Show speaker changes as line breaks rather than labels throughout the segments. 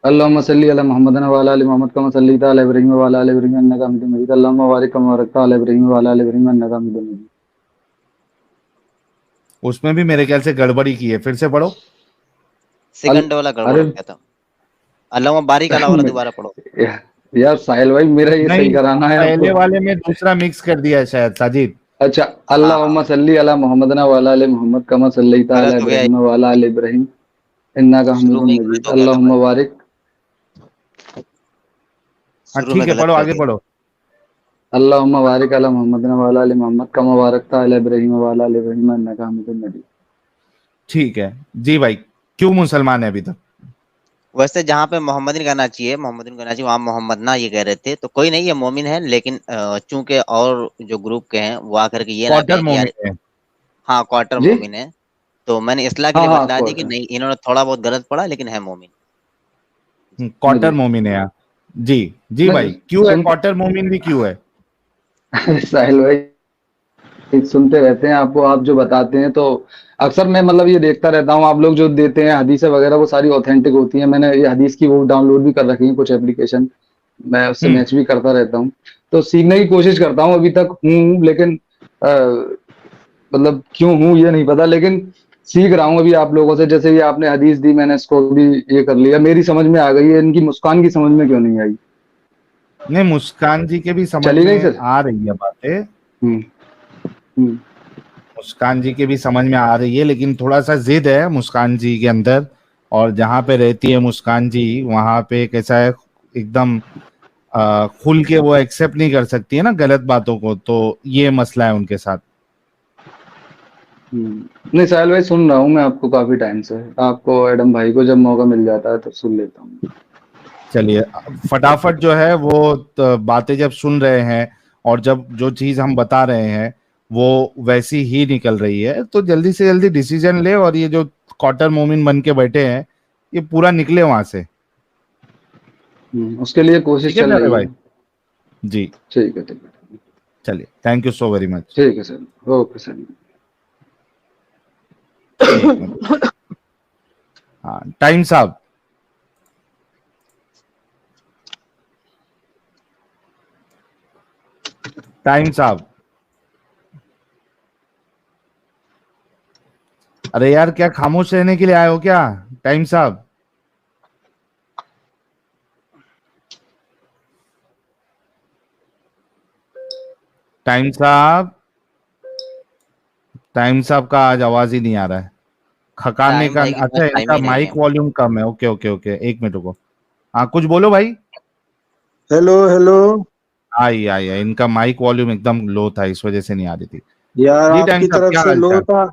اللهم صل على محمد وعلى ال محمد كما صليت على ابراهيم وعلى ال ابراهيم انك حميد مجيد اللهم بارك كما باركت على ابراهيم وعلى ال ابراهيم انك حميد مجيد.
उसमें भी मेरे ख्याल से गड़बड़ी की है, फिर से पढ़ो.
सेकंड वाला गड़बड़
अरे
हो गया था. अल्लाहुम्मा बारिक अला वाला दोबारा पढ़ो.
यार साहिल भाई मेरा ये सही
नहीं,
कराना है
पहले
आपको.
वाले में दूसरा मिक्स कर दिया है शायद साजिद.
अच्छा अल्लाहुम्मा सल्ली अला मोहम्मद वाला अल मोहम्मद कमा सल्लैता अला
गलत हो गया.
इब्राहिम वाला अल इब्राहिम इन्नका
शुरू
हमीदुम
में ही
मजीद
गलत हो गया था
अल्लाहुम्मा
भाई.
बारिक.
हाँ
शुरू
ठीक
में
है,
गलत
पढ़ो,
कर
आगे
दिया.
पढ़ो.
अल्लाहुम्मा बारिक अला मोहम्मद वाला अल मोहम्मद कमा बारकता अला इब्राहिम वाला अल इब्राहिम इन्नका हमीदुम मजीद.
ठीक है जी भाई. क्यों मुसलमान है अभी तक?
वैसे जहाँ पे मोहम्मदीन कहना चाहिए वहाँ मोहम्मद ना ये कह रहे थे, तो कोई नहीं, ये मोमिन है. लेकिन चूंकि और जो ग्रुप के हैं वो आकर के ये ना
क्वार्टर
कहें कि यार
मोमिन है.
हाँ क्वार्टर
जी
मोमिन है, तो मैंने इस्लाह के
हाँ
लिए
हाँ
बता दी कि
क्वार्टर
नहीं, इन्होंने थोड़ा बहुत गलत पढ़ा लेकिन है मोमिन.
क्वार्टर
जी
मोमिन है. जी जी
मैं
भाई, क्यों है
सुन
क्वार्टर मोमिन भी क्यों है?
साहिल भाई सुनते रहते हैं आपको, आप जो बताते हैं तो अक्सर मैं मतलब ये देखता रहता हूँ, आप लोग जो देते हैं हदीसें वगैरह वो सारी ऑथेंटिक होती हैं. मैंने ये हदीस की वो डाउनलोड भी कर रखी है कुछ एप्लीकेशन, मैं उससे
हम्म.
मैच भी करता रहता हूँ. तो सीखने की कोशिश करता हूँ, अभी तक हूँ लेकिन मतलब क्यों हूँ ये नहीं पता, लेकिन सीख रहा हूँ अभी आप लोगों से. जैसे ये आपने हदीस दी मैंने इसको भी ये कर लिया, मेरी समझ में आ गई है, इनकी मुस्कान की समझ में क्यों नहीं आई.
नहीं, मुस्कान जी के भी समझ
चली गई
में
सर.
आ रही है बातें.
हम्म हम्म
मुस्कान जी के भी समझ में आ रही है, लेकिन थोड़ा सा जिद है मुस्कान जी के अंदर. और जहाँ पे रहती है मुस्कान जी वहां पे कैसा है, एकदम खुल के वो एक्सेप्ट नहीं कर सकती है ना गलत बातों को, तो ये मसला है उनके साथ.
नहीं साहिल भाई सुन रहा हूँ मैं आपको काफी टाइम से, आपको एडम भाई को जब मौका मिल जाता है तो सुन लेता हूँ.
चलिए, फटाफट जो है वो बातें जब सुन रहे हैं और जब जो चीज हम बता रहे हैं वो वैसी ही निकल रही है, तो जल्दी से जल्दी डिसीजन ले, और ये जो क्वार्टर मोमिन बन के बैठे हैं ये पूरा निकले वहां से.
उसके लिए
ठीक
कोशिश
है
चल
प्यारे
रही
भाई.
है.
जी,
ठीक है ठीक है
चलिए, thank you so very much.
ठीक है सर, ओके सर.
एक मिनट. हाँ, टाइम साहब. टाइम साहब. अरे यार, क्या खामोश रहने के लिए आए हो क्या? टाइम साहब. टाइम साहब. टाइम साहब का आज आवाज ही नहीं आ रहा है. खकाने
टाइम
का.
भाई के पास
अच्छा,
टाइम
इनका
ही नहीं
माइक
है.
वॉल्यूम कम है. ओके ओके ओके, एक मिनट रुको. हाँ, कुछ बोलो भाई.
Hello hello.
आई आई आई, इनका माइक वॉल्यूम एकदम लो था, इस वजह से नहीं आ रही थी.
यार
जी टाइम
आपकी
साहब,
तरफ
क्या
से
हाल
लो
चाल?
था.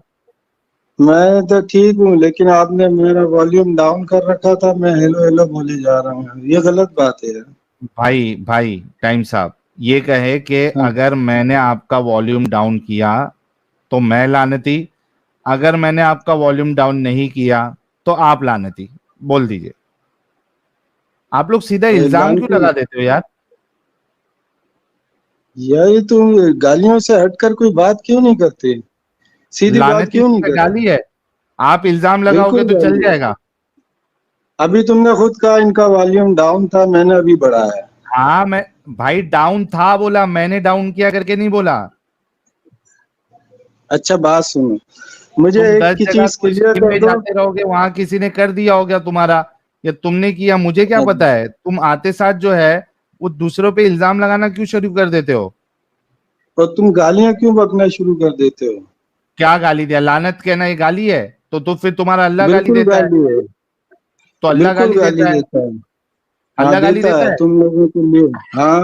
मैं तो ठीक हूँ, लेकिन आपने मेरा वॉल्यूम डाउन कर रखा था. मैं हेलो हेलो बोले जा रहा हूँ, ये गलत बात है.
भाई भाई टाइम साहब, ये कहे कि
हाँ.
अगर मैंने आपका वॉल्यूम डाउन किया तो मैं लानती, अगर मैंने आपका वॉल्यूम डाउन नहीं किया तो आप लानती. बोल दीजिए. आप लोग सीधा इल्जाम क्यों लगा देते हो यार?
यही तुम गालियों से हटकर कोई बात क्यों नहीं करते? सीधी बात
लानती
क्यों नहीं
क्या
करते?
गाली है? आप इल्जाम लगाओगे
बिल्कुल
तो चल
गाली है.
जाएगा.
अभी तुमने खुद कहा इनका वॉल्यूम डाउन था, मैंने अभी बढ़ाया.
हाँ, मैं भाई डाउन था बोला, मैंने डाउन किया करके नहीं बोला.
अच्छा बात सुनो, मुझे
तुम
एक
10
की
जगह
चीज
कुछ
क्लियर
टीम
कर
में
दो.
जाते रहोगे, वहां किसी ने कर दिया होगा तुम्हारा, या तुमने किया, मुझे क्या पता है. तुम आते साथ जो है वो दूसरों पे इल्जाम लगाना क्यों शुरू कर देते हो?
और तुम गालियां क्यों बकना शुरू कर देते हो?
क्या गाली दिया? लानत कहना ये गाली है? तो फिर तुम्हारा अल्लाह गाली
बिल्कुल
देता है.
गाली है.
तो अल्लाह
बिल्कुल
गाली
गाली
देता है.
देता है. हाँ
अल्लाह गाली
देता
देता
है
है.
तुम लोगों के लिए. हाँ.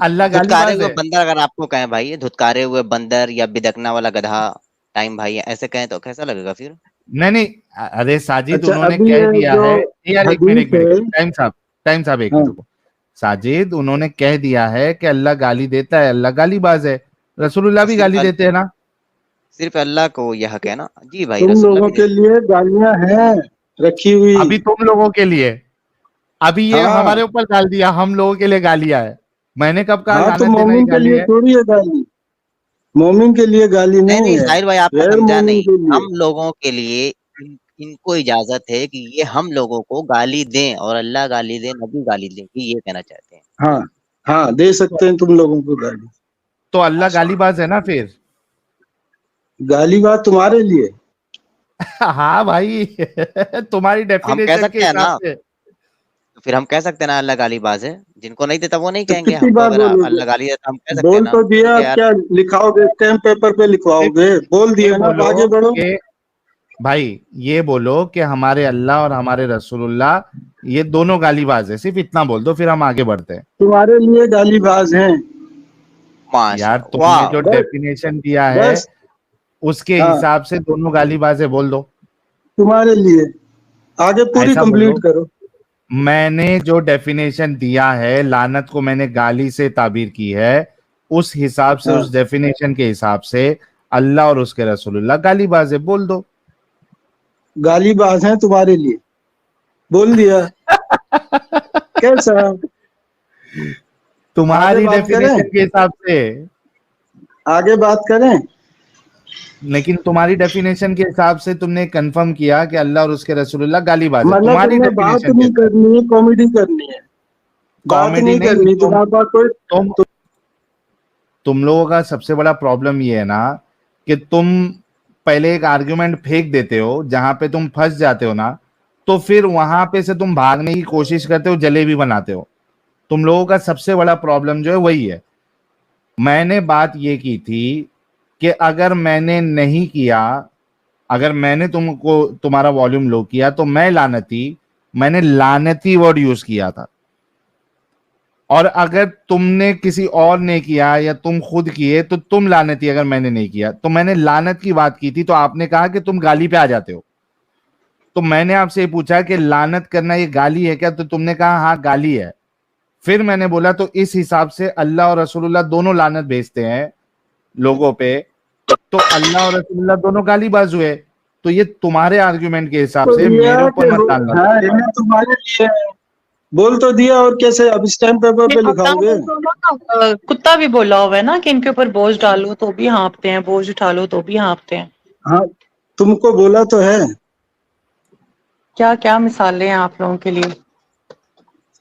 अल्लाह
धुतकारे
गालीबाज
हुए
है.
बंदर अगर आपको कहें भाई, ये धुतकारे हुए बंदर या बिदकना वाला गधा टाइम भाई है, ऐसे कहें तो कैसा लगेगा फिर?
नहीं नहीं, अरे साजिद
अच्छा
उन्होंने
अभी
कह
ये
दिया
जो
है. यार एक मिनट एक
हदीस
मिनट,
है.
टाइम साहब एक
हाँ.
मिनट रुको. साजिद उन्होंने कह दिया है कि अल्लाह गाली देता है, अल्लाह गालीबाज है. रसूलुल्लाह भी गाली देते हैं ना.
सिर्फ अल्लाह को यह हक है ना जी भाई,
तुम
रसूलुल्लाह
लोगों
भी
के
देते
लिए गालियां हैं रखी हुई.
अभी तुम लोगों के लिए. अभी ये
हाँ.
हमारे ऊपर डाल दिया, हम लोगों के लिए गालियां है. मैंने कब कहा
हाँ तो
लानत देना ही
मोमिन के
गाली
लिए
है?
थोड़ी है गाली. मोमिन के लिए गाली
नहीं
नहीं
नहीं
है,
साहिल भाई, आपने
गैर
समझा
मोमिन
नहीं.
के लिए.
हम लोगों के लिए इनको इजाजत है कि ये हम लोगों को गाली दें और अल्लाह गाली दे, नबी गाली दे, ये कहना चाहते हैं।
हाँ हाँ, दे सकते हैं तुम लोगों को गाली।
तो अल्लाह गालीबाज है ना फिर?
गाली बात तुम्हारे लिए।
हाँ भाई तुम्हारी
हम कह
डेफिनेशन के
सकते हैं ना,
हिसाब से।
तो फिर हम कह सकते हैं ना अल्लाह गालीबाज है। जिनको नहीं देता वो नहीं
तो
कहेंगे,
कितनी
हमको
बार
अगर
बोलोगे?
अल्लाह गाली देता हम कह सकते हैं
बोल
ना,
तो दिया,
ठीक है
अब
यार।
क्या लिखाओगे? स्टैम्प पेपर पे लिखवाओगे? बोल
ये
दिया ना, अब
बोलो
आगे बढ़ो।
कि भाई ये बोलो कि हमारे अल्लाह और हमारे रसूलुल्लाह ये दोनों गालीबाज है, सिर्फ इतना बोल दो, फिर हम आगे बढ़ते हैं।
तुम्हारे लिए गालीबाज हैं।
माशा
यार तुमने
वाह,
जो
बस
डेफिनेशन दिया है
बस।
उसके
हाँ,
हिसाब से दोनों गालीबाज है, बोल दो।
तुम्हारे लिए। आगे पूरी
ऐसा
कंप्लीट
बोलो,
करो।
मैंने जो डेफिनेशन दिया है, लानत को मैंने गाली से ताबीर की है, उस हिसाब से,
हाँ,
उस डेफिनेशन के हिसाब से अल्लाह और उसके रसूलुल्लाह गालीबाज है, बोल दो।
गालीबाज हैं तुम्हारे लिए। बोल दिया। कैसा? आगे
तुम्हारी
बात करें?
डेफिनेशन के हिसाब से,
आगे बात करें?
लेकिन तुम्हारी डेफिनेशन के हिसाब से तुमने कंफर्म किया कि अल्लाह और उसके रसूलुल्लाह गालीबाज है,
मतलब
तुम्हारी
तुमने बात
डेफिनेशन के
नहीं
हिसाब से।
करनी है, कॉमेडी करनी है। बात
कॉमेडी
नहीं
नहीं,
करनी तुम्हारे पास कोई।
तुम लोगों का सबसे बड़ा प्रॉब्लम ये है ना कि तुम पहले एक आर्ग्यूमेंट फेंक देते हो, जहां पे तुम फंस जाते हो ना, तो फिर वहां पे से तुम भागने की कोशिश करते हो, जलेबी बनाते हो। तुम लोगों का सबसे बड़ा प्रॉब्लम जो है वही है। मैंने बात ये की थी कि अगर मैंने नहीं किया, अगर मैंने तुमको तुम्हारा वॉल्यूम लो किया तो मैं लानती, मैंने लानती वर्ड यूज किया था। और अगर तुमने किसी और ने किया या तुम खुद किए तो तुम लानती, अगर मैंने नहीं किया तो मैंने लानत की बात की थी, तो आपने कहा कि तुम गाली पे आ जाते हो। तो मैंने आपसे ये पूछा कि लानत करना ये गाली है क्या, तो तुमने कहा हाँ गाली है। फिर मैंने बोला तो इस हिसाब से अल्लाह और रसूलुल्लाह दोनों लानत भेजते हैं लोगों पे, तो अल्लाह और रसूलुल्लाह दोनों गालीबाज हुए। तो ये तुम्हारे आर्ग्यूमेंट के हिसाब
तो
से
दिया
मेरे
कि
ऊपर मत डालना
हाँ,
तुम।
ये तुम्हारे लिए है। बोल तो दिया, और कैसे अब स्टैम्प पेपर पे
अल्लाह
लिखाओगे?
रसूल ना, कुत्ता भी बोला हुआ है ना कि इनके ऊपर बोझ डालो तो भी हाँफते हैं, बोझ उठा लो तो भी हाँफते हैं।
हाँ, तुमको बोला तो है।
क्या क्या मिसालें हैं आप लोगों के लिए।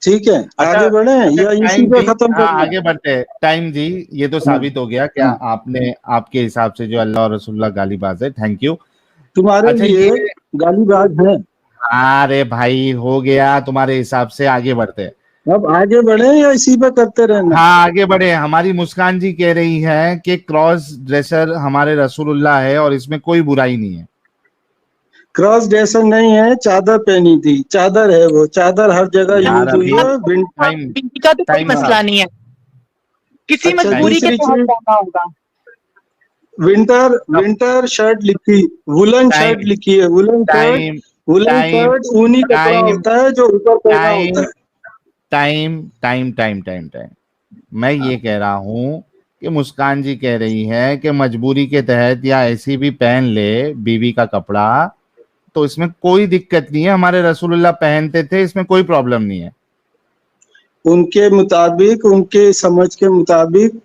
ठीक है,
अच्छा
आगे बढ़े
अच्छा
या इसी
टाइम
पे
जी,
खत्म
हाँ
करना है?
आगे बढ़ते हैं। टाइम जी, ये तो
हाँ,
साबित हो गया क्या
हाँ,
आपने, आपके हिसाब से जो अल्लाह और रसूलुल्लाह गालीबाज है, थैंक यू।
तुम्हारे
अच्छा
लिए
ये,
गालीबाज है।
अरे भाई हो गया तुम्हारे हिसाब से, आगे बढ़ते हैं।
अब आगे बढ़े या इसी पे करते रहना?
हाँ आगे बढ़े। हमारी मुस्कान जी कह रही है कि क्रॉस ड्रेसर हमारे रसूलुल्लाह है और इसमें कोई बुराई नहीं है।
क्रॉस ड्रेसर नहीं है, चादर पहनी थी, चादर है वो, चादर हर जगह
यार
यूज हुई
अभी
है।
टाइम,
बीवी का तो कोई
टाइम
मसला नहीं है, किसी
अच्छा,
टाइम
मजबूरी के
दूसरी
तहत
चीज,
करना होगा।
विंटर विंटर शर्ट लिखी, वुलन शर्ट
टाइम
लिखी है। Woollen shirt,
time
woollen
time
shirt ऊनी कपड़ा
टाइम
होता है जो ऊपर पहना होता
टाइम
है।
Time time time time time. मैं ये कह रहा हूं कि मुस्कान जी कह रही है कि मजबूरी के तहत या ऐसी भी पहन ले बीवी का कपड़ा, तो इसमें कोई दिक्कत नहीं है, हमारे रसूलुल्लाह पहनते थे, इसमें कोई प्रॉब्लम नहीं है।
उनके मुताबिक, उनके समझ के मुताबिक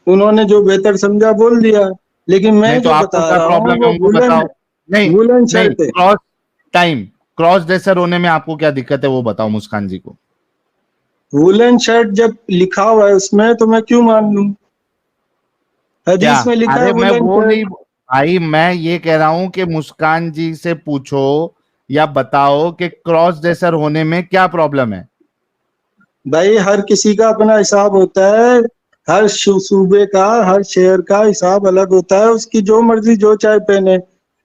उन्होंने जो बेहतर समझा बोल दिया, लेकिन
नहीं
मैं
तो
जो
आपको
बता
क्या
रहा हूँ
प्रॉब्लम है,
वो
उनको
वुलन
बताओ।
है।
नहीं
वुलन
नहीं,
शर्ट है।
क्रॉस टाइम, क्रॉस ड्रेसर होने में आपको क्या दिक्कत है वो बताओ मुस्कान जी को।
वुलन शर्ट जब लिखा हुआ है उसमें तो मैं क्यों मान लूं?
क्या?
हदीस में लिखा है
अरे मैं
वुलन
वो
शर्ट।
नहीं भाई, मैं ये कह रहा हूं कि मुस्कान जी से पूछो या बताओ कि क्रॉस ड्रेसर होने में क्या प्रॉब्लम है।
भाई हर किसी का अपना हिसाब होता है। हर सूबे का, हर शहर का हिसाब अलग होता है। उसकी जो मर्जी जो चाहे पहने।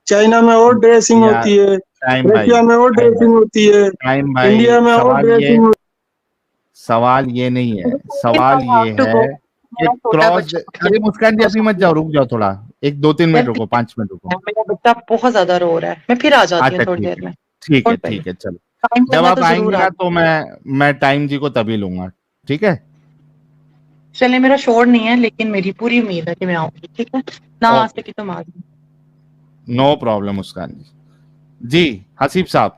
चाइना में और ड्रेसिंग
यार
होती है,
टाइम भाई,
रशिया में और
टाइम भाई,
ड्रेसिंग होती है,
टाइम भाई,
इंडिया में और ड्रेसिंग होती
सवाल ये नहीं है, सवाल ये
टू
है
गो,
कि
मेरा छोटा
क्रॉस,
बच्चा
अरे मुस्कान जी अभी मत जाओ, रुक जाओ थोड़ा, एक 2-3 मिनट रुको, 5 मिनट रुको।
मेरा बच्चा बहुत ज्यादा रो रहा है, मैं फिर आ जाती हूँ
अच्छा
थोड़ी
ठीक
देर
है,
में।
ठीक है
छोड़ पहले,
ठीक है, चलो।
टाइम
जब
करना
आप
तो जरूर
आएंगी
आ।
ना तो मैं टाइम जी को तभी लूंगा, ठीक है।
चले, मेरा शोर नहीं है लेकिन मेरी पूरी उम्मीद है कि मैं आऊंगी, ठीक है।
ओके,
नमस्ते की तुम आ जाओ।
नो प्रॉब्लम मुस्कान जी। जी हसीब साहब।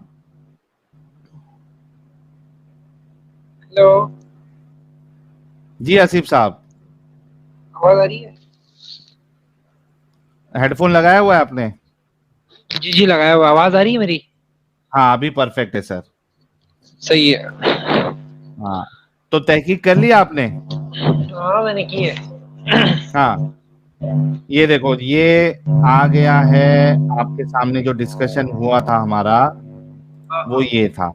हेलो,
जी हसीब साहब,
आवाज आ रही है?
हेडफोन लगाया हुआ है आपने?
जी जी लगाया हुआ, आवाज आ रही है मेरी?
हाँ अभी परफेक्ट है सर।
सही है।
हाँ तो तहकीक कर लिया आपने?
हाँ मैंने की है।
हाँ ये देखो ये आ गया है आपके सामने, जो डिस्कशन हुआ था हमारा वो ये था।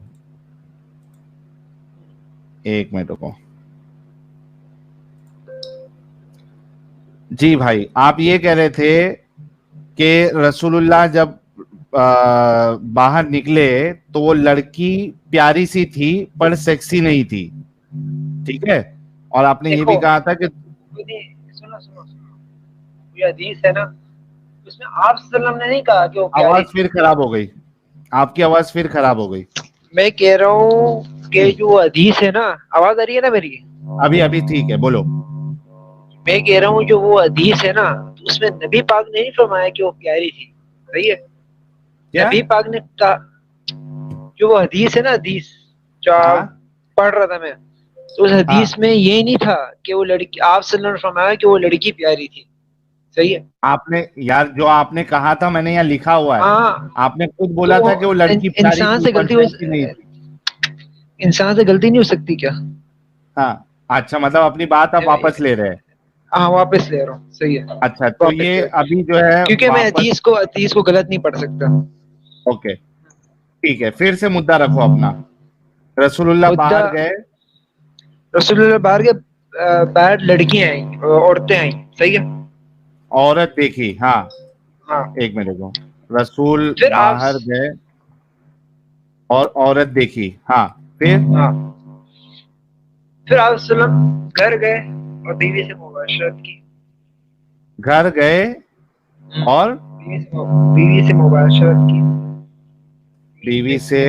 एक मिनट रुको जी भाई, आप ये कह रहे थे कि रसूलुल्लाह जब बाहर निकले तो वो लड़की प्यारी सी थी पर सेक्सी नहीं थी, ठीक है? और आपने ये भी
देखो,
कहा था कि
सुनो सुनो, ये हदीस है ना, उसमें आप सल्लम ने नहीं कहा कि वो प्यारी
आवाज
थी।
फिर खराब हो गई, आपकी आवाज फिर खराब हो गई।
मैं कह रहा हूँ कि जो हदीस है ना, आवाज आ रही है ना मेरी?
अभी अभी ठीक है, बोलो।
मैं कह रहा हूँ जो वो हदीस है ना, तो उसमें नबी पाक ने नहीं फरमाया कि वो प्यारी थी, सही है?
क्या?
नबी पाक ने कहा, जो वो हदीस है ना, हदीस जो
हाँ
आप पढ़ रहा था मैं, तो उस हदीस में ये नहीं था कि वो लड़की, आप सल्लल्लाहु अलैहि वसल्लम ने फरमाया कि वो लड़की प्यारी थी, सही है?
आपने यार जो आपने कहा था मैंने यहाँ लिखा हुआ है,
हाँ,
आपने खुद बोला
तो
था कि वो लड़की प्यारी
इंसान
थी
से
पर
गलती हो,
सेक्सी नहीं थी।
इंसान से गलती नहीं हो सकती क्या?
हाँ अच्छा, मतलब अपनी बात आप वापस ले रहे हैं।
हाँ वापस ले रहा हूँ, सही है,
अच्छा तो
वापस
ये
ले रहा हूँ।
अभी जो है
क्योंकि मैं
वापस,
हदीस को गलत नहीं पढ़ सकता।
ओके ठीक है, फिर से मुद्दा रखो अपना। रसूलुल्लाह
मुद्दा,
बाहर गए,
रसूलुल्लाह बाहर लड़कियां आई, औरतें आई, सही है?
औरत देखी, हाँ
हाँ,
एक मिनट रुको, रसूल
फिर आप,
बाहर गए और औरत देखी, हाँ फिर
हाँ, फिर आप सल्लम घर गए और बीवी से मुबाशरत की।
घर गए और
बीवी से मुबाशरत की।
बीवी से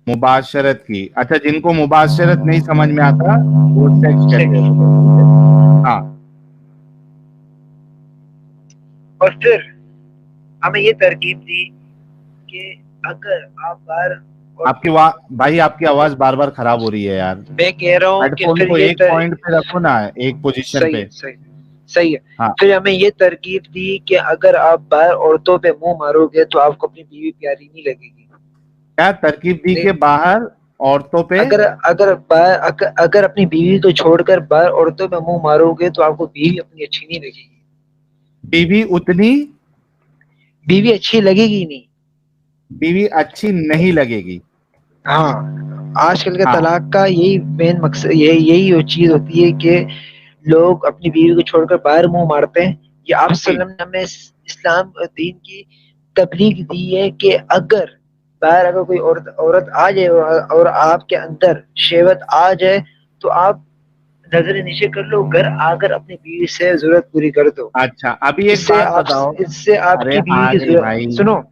मुबाशरत की। अच्छा, जिनको मुबाशरत नहीं समझ में आता वो सेक्स कहते हैं। हाँ
और फिर हमें ये तरकीब दी कि अगर आप बाहर,
आपकी भाई आपकी आवाज बार बार खराब हो रही है यार।
मैं कह रहा हूँ कि
हेडफोन
फिर
को
ये
एक पॉइंट पे रखो ना, एक पोजीशन
सही
पे।
है, सही है।
हाँ
फिर हमें ये तरकीब दी कि अगर आप बाहर औरतों पे मुंह मारोगे तो आपको अपनी बीवी प्यारी नहीं लगेगी।
क्या तरकीब दी के बाहर औरतों पे,
अगर अपनी बीवी को छोड़कर बाहर औरतों पे मुंह मारोगे तो आपको बीवी अपनी अच्छी नहीं लगेगी। बीवी अच्छी लगेगी नहीं।
बीवी अच्छी नहीं लगेगी।
हाँ, आजकल के
हाँ
तलाक का यही मेन मकसद, यही वो चीज होती है कि लोग अपनी बीवी को छोड़कर बाहर मुंह मारते हैं। ये आप सल्लल्लाहु अलैहि वसल्लम ने इस्लाम दीन की तबलीग दी है कि अगर बाहर अगर कोई औरत आ जाए और आपके अंदर शहवत आ जाए तो आप नजर नीचे कर लो, घर आकर अपनी बीवी से जरूरत पूरी कर दो।
अच्छा, अभी एक बात बताओ।
इससे
अरे
आपकी बीवी
आ
की
गई भाई,
सुनो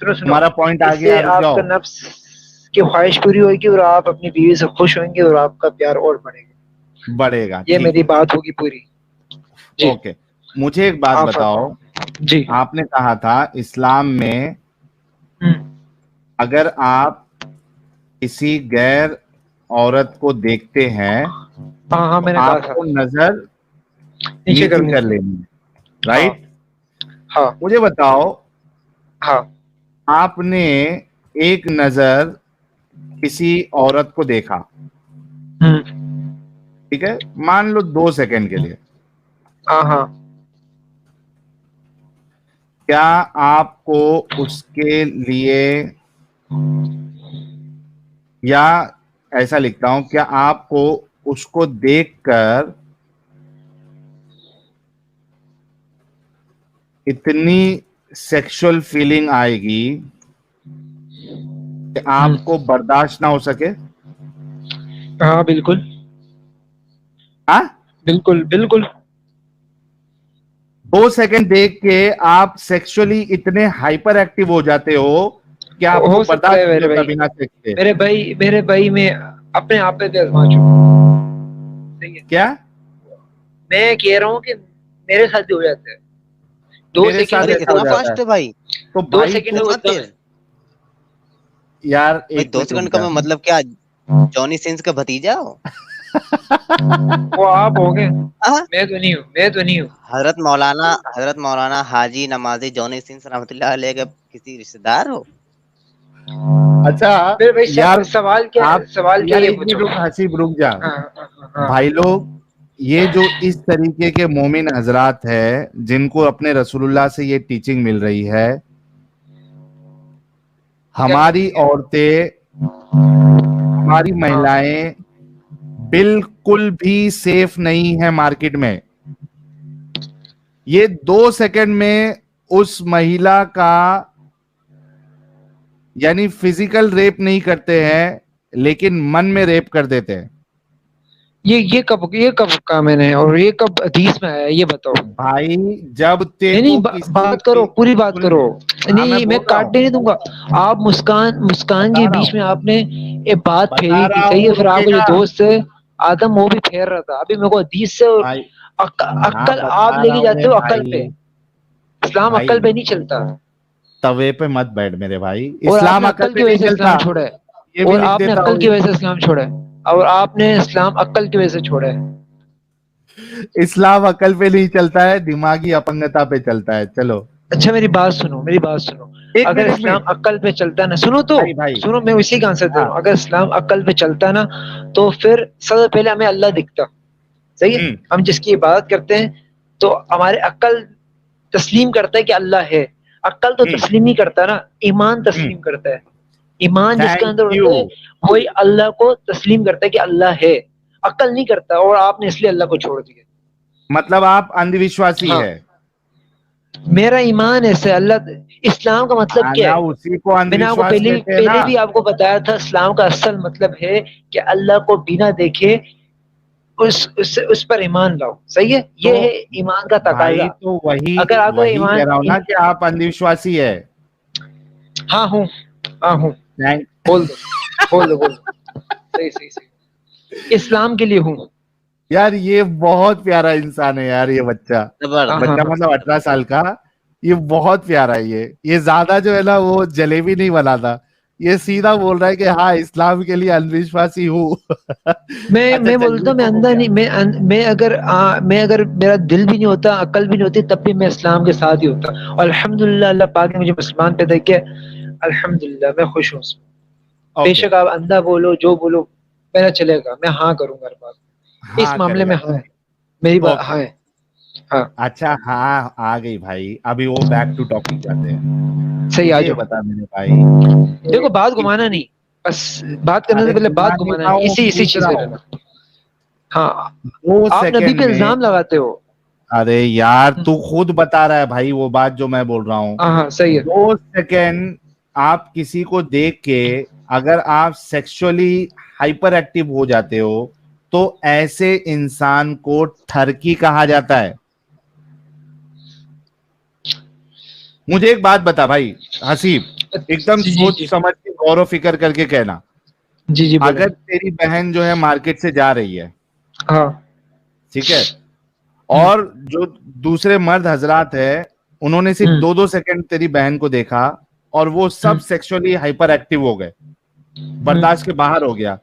सुनो सुनो,
तुम्हारा पॉइंट आ
इससे
गया, रुक
आपका
जाओ।
नफ्स की ख्वाहिश पूरी होगी और आप अपनी बीवी से खुश होंगे और आपका प्यार और बढ़ेगा।
बढ़ेगा,
ये
ठीक
मेरी
है,
बात होगी पूरी जी।
ओके। मुझे एक बात
आप
बताओ,
जी।
आपने कहा था इस्लाम में अगर आप किसी गैर औरत को देखते हैं
हाँ हाँ,
तो
मैंने कहा था
आपको नजर
नीचे
नीची
करनी
कर
थी।
लेनी है,
हाँ
राइट?
हाँ
मुझे बताओ,
हाँ
आपने एक नजर किसी औरत को देखा, ठीक है, मान लो 2 सेकंड के लिए,
हाँ हाँ
क्या आपको उसके लिए, या ऐसा लिखता हूं, क्या आपको उसको देखकर इतनी सेक्सुअल फीलिंग आएगी कि आपको बर्दाश्त ना हो सके?
हाँ बिल्कुल
हाँ,
बिल्कुल बिल्कुल।
2 सेकंड देख के आप सेक्सुअली इतने हाइपर एक्टिव हो जाते हो कि आपको
हो सकता है
बर्दाश्त नहीं
मेरे
होता
भाई,
बिना सेक्स के।
मेरे भाई मैं अपने आप पे भी आजमा चुका हूं, सही है?
क्या?
मैं कह रहा हूँ कि मेरे साथ भी हो जाता है।
मेरे साथ
अरे
ऐसा हो
इतना
जाता
फास्ट
है
है भाई?
तो
2
भाई
सेकंड
तू
में
इतना
होता है।
तेज?
यार
भाई
एक
2
मिनट रुक
सेकंड का
जा।
मैं मतलब क्या, जॉनी सिंस का भतीजा हो?
وہ آپ ہو گئے,
ہاں؟
میں تو نہیں ہوں.
حضرت مولانا حاجی نمازی جونی سنگھ رحمۃ اللہ علیہ کے کسی رشتے دار ہو؟
اچھا
پھر بھائی
یار
سوال کیا
آپ
ہے
یار
یہ
ایک منٹ
پوچھو.
رک, حسیب رک جا.
ہاں
بھائی لوگ, یہ جو اس طریقے کے مومن حضرات ہے جن کو اپنے رسول اللہ سے یہ ٹیچنگ مل رہی ہے, ہماری عورتیں, ہماری مہلائیں بالکل بھی سیف نہیں ہے مارکیٹ میں. یہ 2 سیکنڈ میں اس مہیلا کا یعنی فزیکل ریپ نہیں کرتے ہیں لیکن من میں ریپ کر دیتے ہیں.
یہ کب کہا میں نے, اور یہ کب حدیث میں آیا یہ بتاؤ.
بھائی جب
نہیں
کسی
بات کرو, پوری بات کرو.
ہاں
نہیں میں
بول رہا ہوں,
کاٹنے نہیں دوں گا. آپ مسکان
بتا
کے
رہا
بیچ
ہوں
میں آپ نے ایک بات
بتا
پھیری تھی,
رہا
صحیح ہے,
ہوں,
پھر آپ
رکے
کا جو
گا
دوست ہے آدم وہ بھی پھیر رہا تھا. ابھی میرے کو حدیث سے
بھائی. ہاں
عقل آپ
بتا
لے
رہا
کے
ہوں
جاتے
میرے
ہو عقل
بھائی.
پہ. اسلام عقل
بھائی
پہ نہیں چلتا,
توے پہ مت بیٹھ میرے بھائی,
اور آپ
اسلام
نے
عقل
عقل
پہ
کی وجہ
نہیں
سے
چلتا,
اسلام چھوڑا ہے,
یہ بھی
اور
لکھ
آپ نے
دیتا
عقل
ہوں.
کی وجہ سے اسلام چھوڑا ہے, اور آپ نے اسلام عقل کی وجہ سے چھوڑا ہے.
اسلام عقل پہ نہیں چلتا ہے, دماغی اپنگتا پہ چلتا ہے. چلو
اچھا میری بات سنو.
ایک
اگر
منٹ ایک
اسلام
منٹ
عقل پہ چلتا ہے نا, سنو میں اسی کا آنسر دے رہا
ہاں,
ہوں. اگر اسلام عقل پہ چلتا نا تو پھر سب سے پہلے ہمیں اللہ دکھتا, صحیح ہے. ہم جس کی عبادت کرتے ہیں تو ہمارے عقل تسلیم کرتا ہے کہ اللہ ہے. عقل تو تسلیم نہیں کرتا نا, ایمان تسلیم کرتا ہے. ایمان جس کے
تھینک
اندر
یو.
ہوتا ہے وہی اللہ کو تسلیم کرتا ہے کہ اللہ ہے. عقل نہیں کرتا, اور آپ نے اس لیے اللہ کو چھوڑ دیا.
مطلب آپ اندھ وشواسی
ہاں,
ہے.
میرا ایمان ایسے اللہ. اسلام کا مطلب کیا ہے؟
اسی کو اندھ
میں نے آپ کو
وشواس کہتے ہیں نا.
پہلے بھی آپ کو بتایا تھا, اسلام کا اصل مطلب ہے کہ اللہ کو بنا دیکھے اس پر ایمان لاؤ, صحیح ہے.
تو
یہ ہے ایمان کا تقاضا.
بھائی تو وہی
اگر آپ کو
کہہ رہا ہوں نا کہ آپ اندھ وشواسی ہے.
ہاں ہوں بول دو صحیح اسلام کے لیے ہوں.
یار یہ بہت پیارا انسان ہے یار, یہ بچہ مطلب 18 سال کا, یہ بہت پیارا ہے. یہ زیادہ جو ہے نا وہ جلیبی نہیں بنا تھا, یہ سیدھا بول رہا ہے کہ ہاں اسلام کے لیے اندھ وشواسی ہوں. اچھا
میں
چلیے
بولتا ہوں, میں
وہ ہو
اندھا
گیا.
نہیں. میں اگر میرا دل بھی نہیں ہوتا, عقل بھی نہیں ہوتی, تب بھی میں اسلام کے ساتھ ہی ہوتا. اور الحمدللہ اللہ پاک نے مجھے مسلمان پیدا کیا, الحمدللہ میں خوش ہوں اس میں. بے
اوکے
شک آپ اندھا بولو جو بولو میرا چلے گا, میں ہاں کروں گا ہر بات. اس
ہاں
معاملے
کرے گا.
میں ہاں ہے میری بات,
اوکے
ہاں ہے. ہاں
اچھا ہاں آ گئی بھائی. ابھی وہ بیک ٹو ٹاپک جاتے ہیں.
صحیح, آ
مجھے یہ
جاؤ.
بتا میرے بھائی,
دیکھو بات گھمانا نہیں, بس بات کرنے سے
ارے
پہلے
گھما
بات
نہیں
گھمانا
رہا
نہیں,
ہوں,
اسی
پوچھ
چیز
رہا
پہ
ہوں.
رہنا. ہاں
2
آپ نبی
سیکنڈ
پہ
میں.
الزام لگاتے ہو.
ارے یار تو خود بتا رہا ہے بھائی وہ بات جو میں بول رہا ہوں.
ہاں صحیح ہے.
2 سیکنڈ آپ کسی کو دیکھ کے اگر آپ سیکسولی ہائپر ایکٹیو ہو جاتے ہو تو ایسے انسان کو ٹھرکی کہا جاتا ہے. مجھے ایک بات بتا بھائی حسیب, ایک دم سوچ
جی
سمجھ کے غور و فکر کر کے کہنا.
جی بولے.
اگر تیری بہن جو ہے مارکیٹ سے جا رہی ہے,
ہاں
ٹھیک ہے, اور جو دوسرے مرد حضرات ہے انہوں نے صرف 2 سیکنڈ تیری بہن کو دیکھا اور وہ سب سیکسولی ہائپر ایکٹیو ہو گئے, برداشت کے باہر ہو گیا.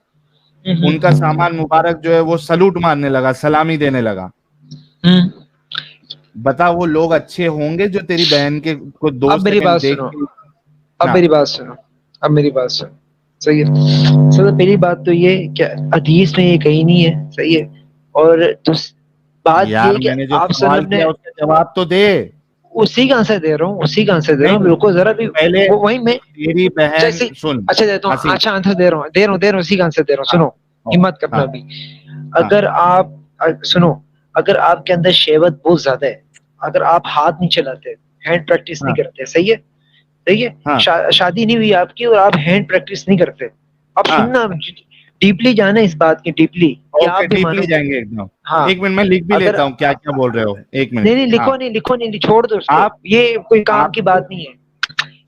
ان کا سامان مبارک جو ہے وہ سلوٹ مارنے لگا, سلامی دینے لگا. بتا وہ لوگ اچھے ہوں گے جو تیری بہن کے کو 2
اب میری
سیکنڈ
بات
دیکھ
سنو,
کے.
اب
ہاں
میری بات سنو, صحیح ہے. سر پہلی بات تو یہ کہ حدیث میں یہ کہیں نہیں ہے, صحیح ہے. اور بات
یار
یہ کہ
میں نے جو
آپ
سوال
وسلم نے
کیا اس کا جواب تو دے.
اسی کا آنسر دے رہا ہوں,
نہیں
رکو ذرا بھی.
پہلے
وہی میں
تیری بہن سن
اچھا دیتا ہوں,
حسین.
اچھا آنسر دے رہا ہوں اسی کا آنسر دے رہا ہوں.
ہاں
سنو, ہمت کرنا.
ہاں
ابھی اگر آپ سنو, اگر آپ کے اندر شہوت بہت زیادہ ہے, اگر آپ ہاتھ نہیں چلاتے, ہینڈ پریکٹس نہیں
ہاں
کرتے, صحیح ہے, صحیح
ہاں
ہے. شادی نہیں ہوئی آپ کی اور آپ ہینڈ پریکٹس نہیں کرتے. آپ
ہاں
سننا, ڈیپلی جانا اس بات کی, ڈیپلی, یہ آپ
اوکے
بھی مانو
ڈیپلی
گے.
جائیں گے ایک دم.
ہاں
ایک منٹ میں لکھ بھی
اگر
لیتا ہوں کیا کیا بول رہے ہو. ایک منٹ.
نہیں
ہاں
لکھو نہیں, چھوڑ دو اس کو,
آپ
یہ کوئی کام
آپ
کی بات نہیں ہے.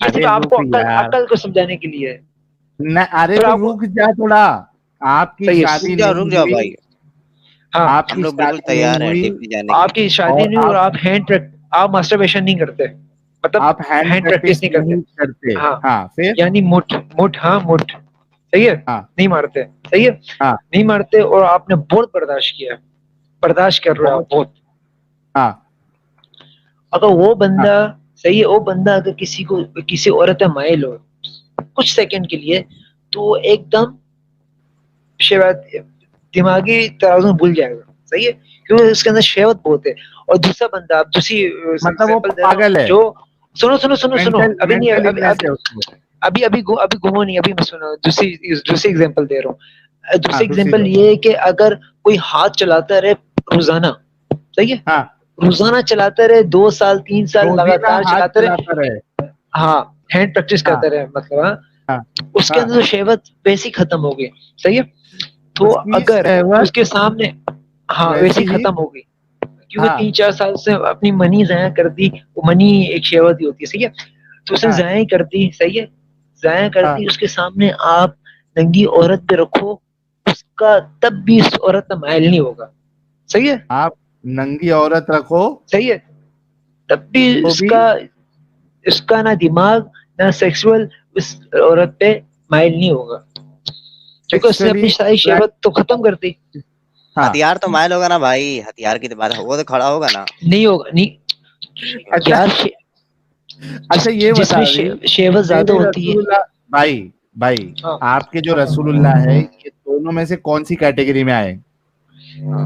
یہ صرف
ارے
آپ
رک
کو
یار,
عقل کو سمجھانے کے لیے ہے.
ارے
پھر
تو
آپ کو
رک جا تھوڑا. آپ کی
صحیح ہے.
شادی نہیں
رک جاؤ
ہوئی,
بھائی,
ہاں
آپ
ہم
کی
لوگ بالکل
شادی نہیں
تیار ہیں
ہوئی
ڈپٹی جانے کے
آپ کی
لیے.
شادی نہیں, اور آپ ماسٹربیشن نہیں کرتے, مطلب
آپ ہینڈ
ہینڈ پریکٹس
پریکٹس
نہیں کرتے.
نہیں کرتے.
ہاں
پھر
یعنی مٹھ, ہاں مٹھ, صحیح ہے,
ہاں
نہیں مارتے, صحیح ہے,
ہاں
نہیں مارتے, اور آپ نے بہت برداشت کیا, برداشت کر رہے ہو آپ بہت.
ہاں
اگر وہ
ہاں
بندہ, صحیح ہے, وہ بندہ اگر کسی کو کسی عورت پہ مائل ہو کچھ سیکنڈ کے لیے, تو وہ ایک دم دماغی توازن بھول جائے گا, صحیح ہے, کیونکہ اس کے اندر شہوت بہت ہے. اور دوسرا بندہ, آپ دوسری
مطلب وہ
ایگزامپل دے رہا ہوں,
پاگل ہے,
جو سنو ابھی نہیں,
مینٹل
ابھی
النس ہے اس کو.
ابھی گھومو نہیں, ابھی میں سنو, دوسری ایگزامپل دے رہا ہوں.
ہاں
دوسری
دوسری
ایگزامپل
دو.
یہ ہے کہ اگر کوئی ہاتھ چلاتا رہے روزانہ, صحیح ہے,
ہاں
روزانہ چلاتا رہے 2 سال 3 سال
روزینہ
لگاتار
ہاتھ
چلاتے رہے,
چلاتا رہے.
ہاں, ہینڈ پریکٹس
ہاں
کرتے رہے, مطلب ہاں,
ہاں
اس کے
ہاں
اندر شہوت ویسی ختم ہو گئی, صحیح ہے. تو
اس کی
اگر
شہوت
اس کے سامنے, ہاں, ویسی
ویسی ہی.
ختم ہو گئی, کیونکہ
ہاں
3-4 سال سے اپنی منی ضائع کر دی. وہ منی ایک شہوت ہی ہوتی ہے, صحیح ہے, تو اس نے
ہاں
ضائع کر دی, صحیح ہے, ضائع کر
ہاں
دی. اس کے سامنے آپ ننگی عورت پہ رکھو, اس کا تب بھی اس عورت میں مائل نہیں ہوگا, صحیح ہے,
آپ ننگی عورت رکھو
صحیح ہے, تب بھی
تو بھی
اس کا نہ دماغ نہ سیکسول اس عورت پہ مائل نہیں ہوگا, کیونکہ اس نے
سیکسولی
اپنی ساری شہوت تو ختم کر دی.
ہاں.
ہتھیار تو مائل ہوگا نا بھائی, ہتھیار کی بات ہے, وہ تو کھڑا ہوگا نا.
نہیں ہوگا, نہیں
اچھا
یار,
اچھا یہ
جس
بتا
میں
رہی
شہوت زیادہ
میرے
ہوتی
رسول
ہے.
اللہ بھائی
ہاں,
آپ کے جو رسول اللہ ہے یہ دونوں میں سے کون سی کیٹیگری میں آئے؟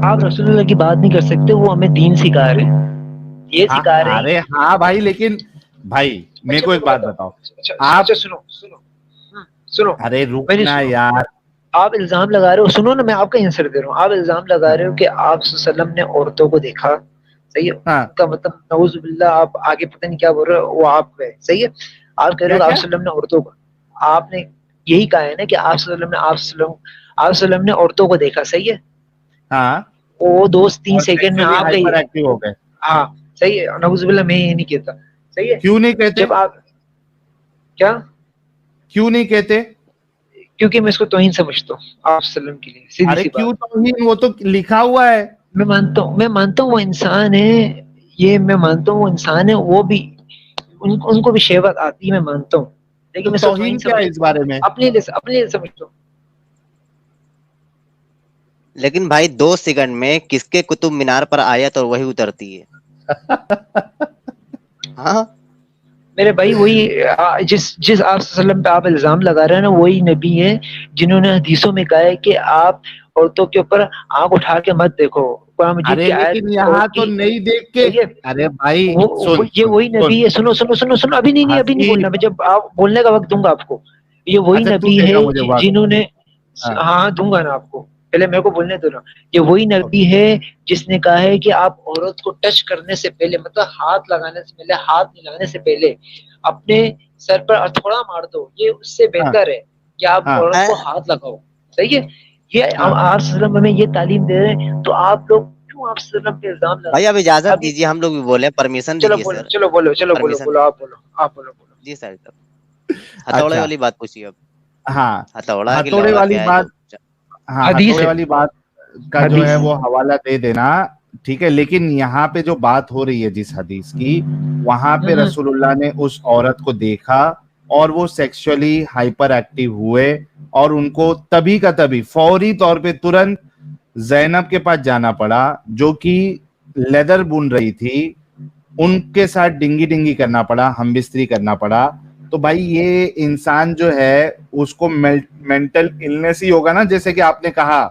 آپ رسول اللہ کی بات نہیں کر سکتے, وہ ہمیں دین سکھا رہے ہیں, یہ
ہاں
سکھا رہے
ارے
ہیں.
ہاں بھائی, لیکن بھائی میرے
اچھا
کو
میں
ایک
کو
بات
بتاؤں,
بتاؤ.
اچھا
آپ
اچھا, سنو,
ارے
میری
رکنا
سنو,
یار.
آپ الزام لگا رہے ہو, سنو نا, میں آپ کا آنسر دے رہا ہوں. آپ الزام لگا رہے ہو کہ آپ صلی اللہ علیہ وسلم نے عورتوں کو دیکھا, صحیح ہے,
ہاں
ان کا مطلب نعوذ باللہ, آپ آگے پتہ نہیں کیا بول رہے ہو, وہ آپ ہے, صحیح ہے, آپ کہہ رہے
کیا
ہو آپ
کیا
صلی اللہ علیہ وسلم نے عورتوں کو, آپ نے یہی کہا ہے نا کہ آپ صلی اللہ علیہ وسلم نے عورتوں کو دیکھا, صحیح ہے,
ہاں
وہ 2-3
اور
سیکنڈ میں
سیکسولی
آپ گئی,
ہائپر ایکٹیو ہو گئے.
ہاں, صحیح ہے, نعوذ باللہ, میں یہ نہیں کہتا, صحیح ہے,
کیوں نہیں کہتے,
جب آپ کیا,
کیوں نہیں کہتے؟
کیونکہ میں اس کو توہین سمجھتا ہوں آپ صلی اللہ علیہ وسلم کے لیے, سیدھی
ارے
سی بات.
کیوں توہین, وہ تو لکھا ہوا ہے.
میں مانتا ہوں وہ انسان ہے, یہ میں مانتا ہوں وہ انسان ہے, وہ بھی ان کو بھی شہوت آتی ہے, میں مانتا ہوں, لیکن
تو
میں اس کو توہین
توہین کیا ہے اس
سمجھتا ہوں,
بارے میں؟
اپنے لیے سمجھتا ہوں.
لیکن بھائی 2 سیکنڈ میں کس کے قطب مینار پر آیت اور وہی اترتی ہے؟ ہاں,
میرے بھائی وہی جس آپ صلی اللہ علیہ وسلم پہ آپ الزام لگا رہے ہیں نا, وہی نبی ہے جنہوں نے حدیثوں میں کہا ہے کہ آپ عورتوں کے اوپر آنکھ اٹھا کے مت دیکھو. قرآن مجید
ارے
کی آیت
لیکن یہاں
عورت
تو
کی,
نہیں دیکھ کے,
صحیح ہے,
ارے بھائی سن
یہ
سن
وہی
سن
نبی ہے. سنو, ابھی نہیں
حسیب.
بولنا, میں جب آپ بولنے کا وقت دوں گا آپ کو. یہ وہی
اچھا تو
نبی
دے
ہے
گا مجھے وقت.
جنہوں نے,
ہاں
ہاں دوں گا نا آپ کو, پہلے میرے کو بولنے دو نا. یہ وہی نبی ہے جس نے کہا ہے کہ آپ عورت کو ٹچ کرنے سے پہلے, مطلب ہاتھ لگانے سے پہلے, ہاتھ ملانے سے پہلے اپنے سر پر تھوڑا مار دو, یہ اس سے
ہاں
بہتر ہے کہ آپ
ہاں
عورت کو ہاتھ لگاؤ, صحیح ہے. یہ
ہاں
آپ صلی اللہ علیہ وسلم ہمیں یہ تعلیم دے رہے ہیں, تو آپ لوگ کیوں آپ صلی اللہ علیہ وسلم پہ الزام لگا
بھائی
رہے
اب
ہیں
اجازت
ابھی.
دیجیے, ہم لوگ بھی بولیں, پرمیشن دیجیے سر,
چلو
پرمیشن
بولو,
دیجیے.
آپ بولو.
جی سر, ہتھوڑے
اچھا
والی بات پوچھیے اب.
ہاں
ہتھوڑا کی
ہتھوڑے
لوڑا
والی
کیا ہے
بات,
جو,
ہاں
حدیث
ہتھوڑے
ہے,
والی بات کا جو ہے
حدیث.
وہ حوالہ دے دینا, ٹھیک ہے. لیکن یہاں پہ جو بات ہو رہی ہے جس حدیث کی, وہاں پہ رسول اللہ نے اس عورت کو دیکھا اور وہ سیکسولی ہائپر ایکٹیو ہوئے, اور ان کو تبھی کا تبھی فوری طور پہ ترنت زینب کے پاس جانا پڑا جو کہ لیدر بن رہی تھی, ان کے ساتھ ڈنگی کرنا پڑا, ہم بستری کرنا پڑا. تو بھائی یہ انسان جو ہے اس کو مینٹل النس ہی ہوگا نا, جیسے کہ آپ نے کہا.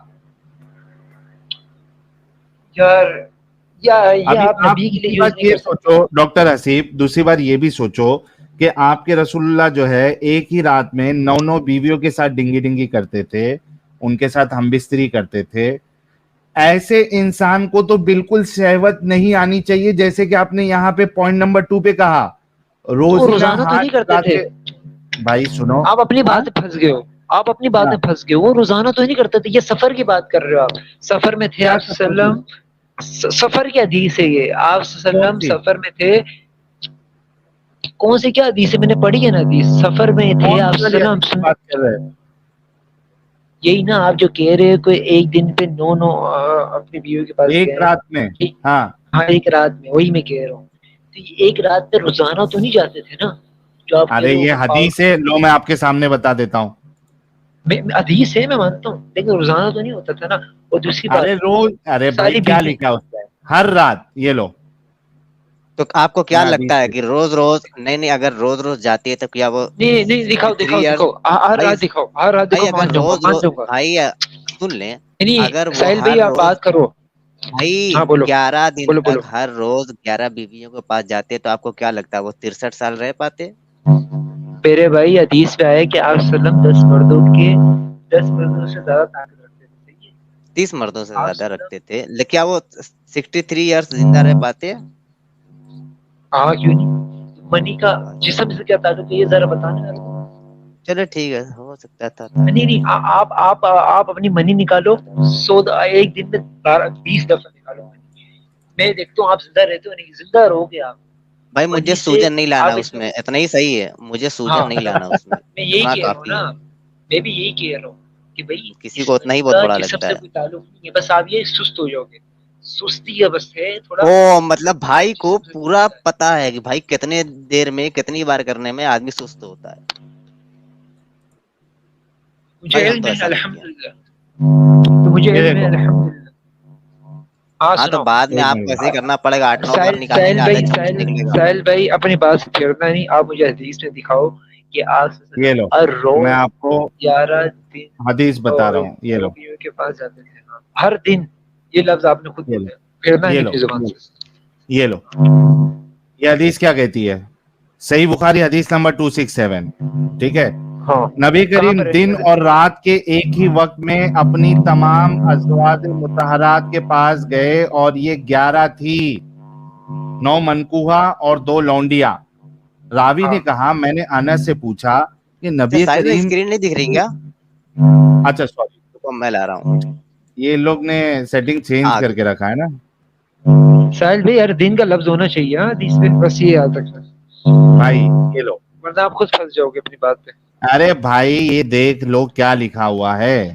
یار یہ
ابھی
آپ
آپ
نبی کے لیے
دوسری
یوز
بات
نہیں
یہ
کر سکتے.
سوچو ڈاکٹر حسیب, دوسری بات یہ بھی سوچو کہ آپ کے رسول اللہ جو ہے ایک ہی رات میں 9 بیویوں کے ساتھ ڈنگی کرتے تھے, ان کے ساتھ ہم بستری کرتے تھے. ایسے انسان کو تو بالکل شہوت نہیں آنی چاہیے, جیسے کہ آپ نے یہاں پہ پوائنٹ نمبر 2 پہ کہا,
تو وہ
روزینہ
روزانہ تو نہیں
ہاتھ
کرتے
چلا
تھے.
کے. بھائی سنو,
آپ اپنی
ہاں
بات میں پھنس گئے ہو, آپ اپنی بات
ہاں
میں پھنس گئے ہو. وہ روزانہ تو نہیں کرتے تھے, یہ سفر کی بات کر رہے ہو آپ. سفر میں تھے
کیا
آپ صلی
سفر
اللہ
کی
علیہ وسلم, سفر کی حدیث ہے یہ, آپ صلی اللہ علیہ
کون
وسلم
سی
سفر میں تھے. کون سی کیا حدیث ہے, میں نے پڑھی ہے نا حدیث. سفر میں تھے
کون
آپ
سی
صلی
والی
اللہ
حدیث
علیہ
کی
وسلم,
بات کر رہے ہیں؟
یہی نا آپ جو کہہ رہے ہیں, کوئی ایک دن پہ 9 اپنی بیوی کے پاس
ایک
گئے.
رات میں, ہاں
ہاں ایک رات میں, وہی میں کہہ رہا ہوں. تو ایک رات میں روزانہ تو نہیں جاتے تھے نا, جو آپ کہہ
ارے
رہے
یہ
ہو.
حدیث ہے, لو میں آپ کے سامنے بتا دیتا ہوں.
حدیث ہے میں مانتا ہوں لیکن روزانہ تو نہیں ہوتا تھا نا. اور دوسری بات
ارے روز, ارے بھائی
ساری
کیا
بیوی
لکھا اس پہ, ہر رات. یہ لو
تو آپ کو کیا
میں حدیث
لگتا ہے
پہ,
کہ روز روز, نہیں اگر روز روز جاتی ہے تو کیا وہ
نہیں دکھاؤ
63
دکھاؤ
ایئرس؟
دکھاؤ ہر
بھائی
رات دکھاؤ, ہر رات
بھائی
دکھاؤ,
اگر روز
مان
روز,
جاؤں گا.
بھائی سن لیں, اگر
نہیں
وہ
ساحل
ہر
بھائی آپ
روز,
بات کرو.
بھائی
ہاں بولو
11 دن
بولو بولو.
تک ہر روز 11 بیویوں کے پاس جاتے تو آپ کو کیا لگتا ہے وہ 63 سال رہ پاتے؟
میرے بھائی حدیث پہ آئے کہ آپ وسلم 10 مردوں سے زیادہ طاقت رکھتے تھے. صحیح ہے.
30 مردوں سے
آپ
زیادہ
وسلم
رکھتے تھے, لیکن کیا وہ 63 ایئرس زندہ رہ پاتے؟
ہاں کیوں نہیں, منی کا جسم سے کیا تعلق ہے یہ ذرا بتانا میرے کو.
چلو ٹھیک ہے, ہو سکتا تھا.
نہیں آپ اپنی منی نکالو, 100 ایک دن میں 20 دفعہ نکالو منی. میں دیکھتا ہوں آپ زندہ رہتے ہو نہیں, زندہ رہو گے آپ.
بھائی مجھے
منی سے
سوجن نہیں لانا
آپ
اس میں, اتنا ہی صحیح ہے, مجھے
ہاں
سوجن نہیں لانا اس میں,
میں یہی
اتنا
کہہ رہا ہوں
کافی
نا,
ہے.
میں بھی یہی کہہ رہا ہوں کہ بھائی
کسی
اس
کو اتنا
منی
ہی بہت
کا
بڑا
جسم
لگتا
سے
ہے.
کوئی تعلق نہیں ہے, بس آپ یہ سست ہو جاؤ گے. سستی بس ہے تھوڑا.
او مطلب بھائی کو
جسم سے کوئی
پورا
ہوتا ہے.
پتا ہے کہ بھائی کتنے دیر میں کتنی بار کرنے میں آدمی سست ہوتا ہے.
مجھے
بھائی ہم
علم
تو
ہے
ایسا نہیں کیا.
الحمدللہ, تو مجھے
یہ
علم ہے
دیکھو
الحمدللہ. ہاں
ہاں تو
سنو,
بعد میں
ایک
آپ کو ایسے ہی
منٹ,
کرنا پڑے گا, 8-9 بار نکالیں گے, آدھا جسم سے نکلے گا.
ساحل بھائی اپنی بات سے پھیرنا نہیں, آپ مجھے حدیث میں دکھاؤ کہ آپ
یہ لو
ہر
میں
روز
آپ کو
11 دن
حدیث بتا رہا ہوں. یہ لو,
بیویوں کے پاس جاتے تھے. ہاں ہر دن, یہ لفظ آپ نے خود
یہ لو,
بولے, پھیرنا
یہ
نہیں
لو,
اپنی زبان سے.
یہ لو, یہ حدیث کیا کہتی ہے؟ صحیح بخاری حدیث نمبر 267. ٹھیک ہے,
ہاں
نبی
کہاں
کریم
پر ہے
دن اور رات کے ایک ہی وقت میں اپنی تمام ازواج مطہرات کے پاس گئے اور یہ 11 تھی, 9 منکوہا اور 2 لونڈیاں. راوی
ہاں
نے کہا میں نے انس سے پوچھا کہ
اچھا
نبی
ساحل میں
کریم,
اسکرین نہیں دکھ رہی کیا؟
اچھا سوری,
تو میں لا رہا ہوں.
یہ لوگ نے سیٹنگ چینج کر کے رکھا ہے نا.
ساحل بھائی ہر دن کا لفظ ہونا چاہیے ہاں حدیث میں, بس یہ یاد رکھنا,
بھائی یہ لو,
ورنہ آپ خود پھنس جاؤ گے اپنی بات پہ.
ارے بھائی یہ دیکھ لو کیا لکھا ہوا ہے.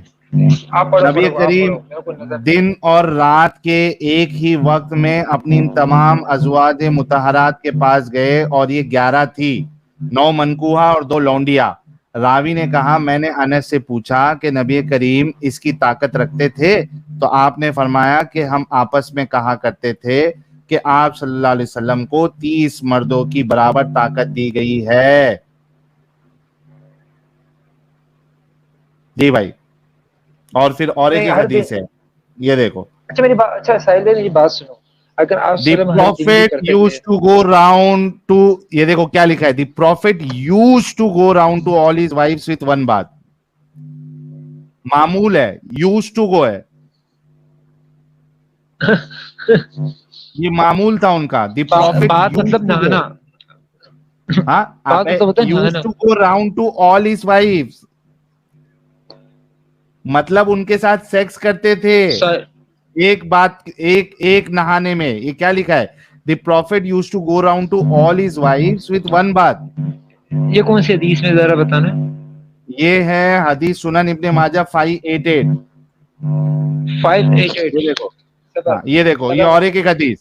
آپ پڑھو
نبی
پڑھو آپ
کریم
پڑھو, میرے کو نظر نہیں.
دن اور رات کے ایک ہی وقت میں اپنی تمام ازواج مطہرات کے پاس گئے اور یہ 11 تھی, 9 منکوہا اور 2 لونڈیاں. راوی نے کہا میں نے انس سے پوچھا کہ نبی کریم اس کی طاقت رکھتے تھے, تو آپ نے فرمایا کہ ہم آپس میں کہا کرتے تھے کہ آپ صلی اللہ علیہ وسلم کو 30 مردوں کی برابر طاقت دی گئی ہے. جی بھائی, اور پھر اور
نہیں
ایک
ہر دن.
حدیث ہے, یہ دیکھو.
اچھا میری بات, اچھا ساحل بھائی میری بات سنو, اگر آپ
دی
وسلم ہر دن بھی
پروفیٹ
کرتے تھے.
Used to go round to, یہ دیکھو کیا لکھا ہے, the prophet used to go round to all his wives with one bath. معمول ہے, یوز ٹو گو ہے, یہ معمول تھا ان کا. دی پروفیٹ
بات
یوز
مطلب
ٹو گو,
نہانا,
ہاں
بات مطلب ہوتا ہے
یوز
نہانا.
To go round to all his wives, مطلب ان کے ساتھ سیکس کرتے تھے ایک بات, ایک نہانے میں. یہ کیا لکھا ہے, the prophet used to go round to all his wives with one bath.
یہ کون سی حدیث میں ذرا بتانا.
یہ ہے حدیث سنن ابن ماجہ 588.
588.
یہ دیکھو, ہاں یہ دیکھو, یہ اور ایک حدیث,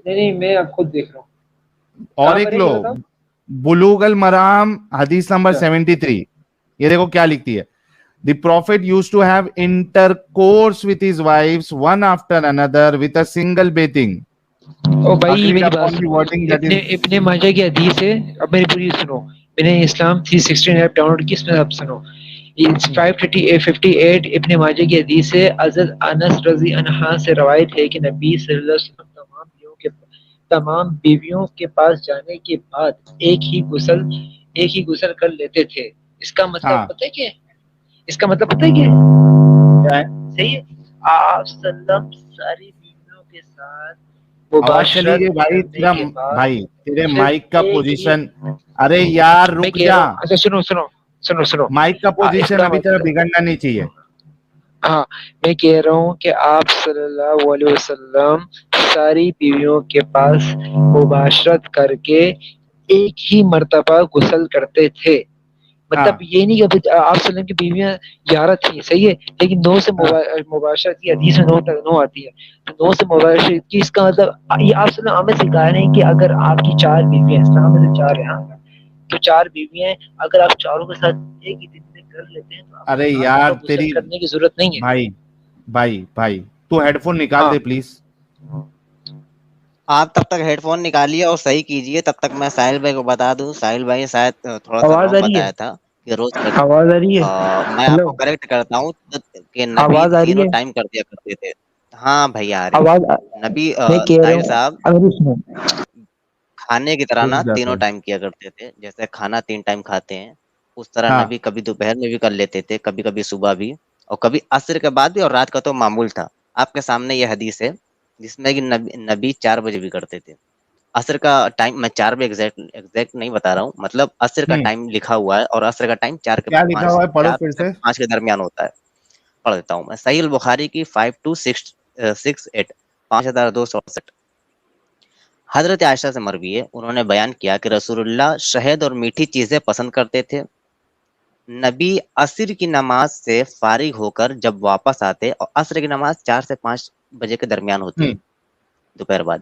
نہیں میں اب خود دیکھ رہا ہوں.
اور
کہاں پر
ایک
ہے یہ
لو,
بتاؤ.
بلوغ المرام حدیث نمبر 73. یہ دیکھو کیا لکھتی ہے, the prophet used to have intercourse with his wives one after another with a single bathing.
او بھائی
Agreed
میری بات
upon the
سنو,
wording that is,
ابن ماجہ کی حدیث ہے. اب میری پوری سنو, میں نے اسلام 316 ایپ ڈاؤن لوڈ کی, اس میں اب سنو. 558 ابن ماجہ کی حدیث ہے. حضرت انس رضی عنہ سے روایت ہے کہ نبی صلی اللہ علیہ وسلم تمام بیویوں کے پاس جانے کے بعد ایک ہی غسل کر لیتے تھے. اس کا مطلب
ہاں
پتہ ہے کیا ہے؟ اس کا مطلب پتہ ہے کیا ہے؟
کیا ہے؟
صحیح ہے, آپ سلم ساری بیویوں کے ساتھ
آواز چلی
مباشرت
گئی بھائی
کرنے
تیرا,
کے بعد
بھائی تیرے
صرف
مائک کا
ایک ہی.
پوزیشن, ارے یار
میں
رک
کہہ
جا,
رہا ہوں, اچھا سنو
مائک کا
اس
پوزیشن
کا
ابھی تیرا
مطلب,
بگڑنا نہیں چاہیے.
ہاں میں کہہ رہا ہوں کہ آپ صلی اللہ علیہ وسلم ساری بیویوں کے پاس مباشرت کر کے ایک ہی مرتبہ غسل کرتے تھے.
ہاں
مطلب یہ نہیں کہ آپ صلی اللہ کی بیویاں 11 تھیں, صحیح ہے, لیکن 9 سے
ہاں
مباشرت کی حدیث میں 9 آتی ہے, تو 9 سے مباشرت کی, اس کا مطلب یہ آپ صلی اللہ ہمیں سکھا رہے ہیں کہ اگر آپ کی 4 بیویاں, اسلام میں تو 4 ہیں, تو 4 بیویاں, اگر آپ چاروں کے ساتھ ایک ہی دن میں کر لیتے ہیں تو
ارے یار تیری
کرنے کی ضرورت نہیں ہے.
بھائی بھائی بھائی تو ہیڈ فون نکال دے پلیز.
آپ تب تک ہیڈ فون نکالیے اور صحیح کیجئے. تب تک میں ساحل بھائی کو بتا دوں. ساحل بھائی شاید تھوڑا سا
آواز آ
رانگ
رہی ہے؟
بتایا تھا کہ روز
آواز آ رہی ہے؟
میں آپ
ہلو،
کو کریکٹ کرتا ہوں کہ نبی
آواز آ رہی
تینوں
ہے؟
ٹائم کر دیا کرتے تھے. ہاں بھائی آ رہی
آواز
ہے. نبی
میں کہہ رہا
ساحل
ہوں
صاحب
اگر اس میں
کھانے کی طرح نا
رک جا
تینوں
تو.
ٹائم کیا کرتے تھے. جیسے کھانا 3 ٹائم کھاتے ہیں اس طرح
ہاں
نبی کبھی دوپہر میں بھی کر لیتے تھے, کبھی کبھی صبح بھی, اور کبھی عصر کے بعد بھی, اور رات کا تو معمول تھا. آپ کے سامنے یہ حدیث ہے جس میں کہ نبی 4 بجے بھی کرتے تھے. عصر کا ٹائم میں 4 بجے ایگزیکٹ نہیں بتا رہا ہوں, مطلب عصر کا ٹائم لکھا ہوا ہے اور عصر کا ٹائم 4
کیا لکھا ہوا ہے پڑھو پھر
سے
سے.
5 کے درمیان ہوتا ہے. پڑھ دیتا ہوں میں. صحیح البخاری کی 5268 5268. حضرت عائشہ سے مروی ہے, انہوں نے بیان کیا کہ رسول اللہ شہد اور میٹھی چیزیں پسند کرتے تھے. نبی عصر کی نماز سے فارغ ہو کر جب واپس آتے, اور عصر کی نماز 4 سے 5 بجے کے درمیان ہوتی ہے دوپہر بعد.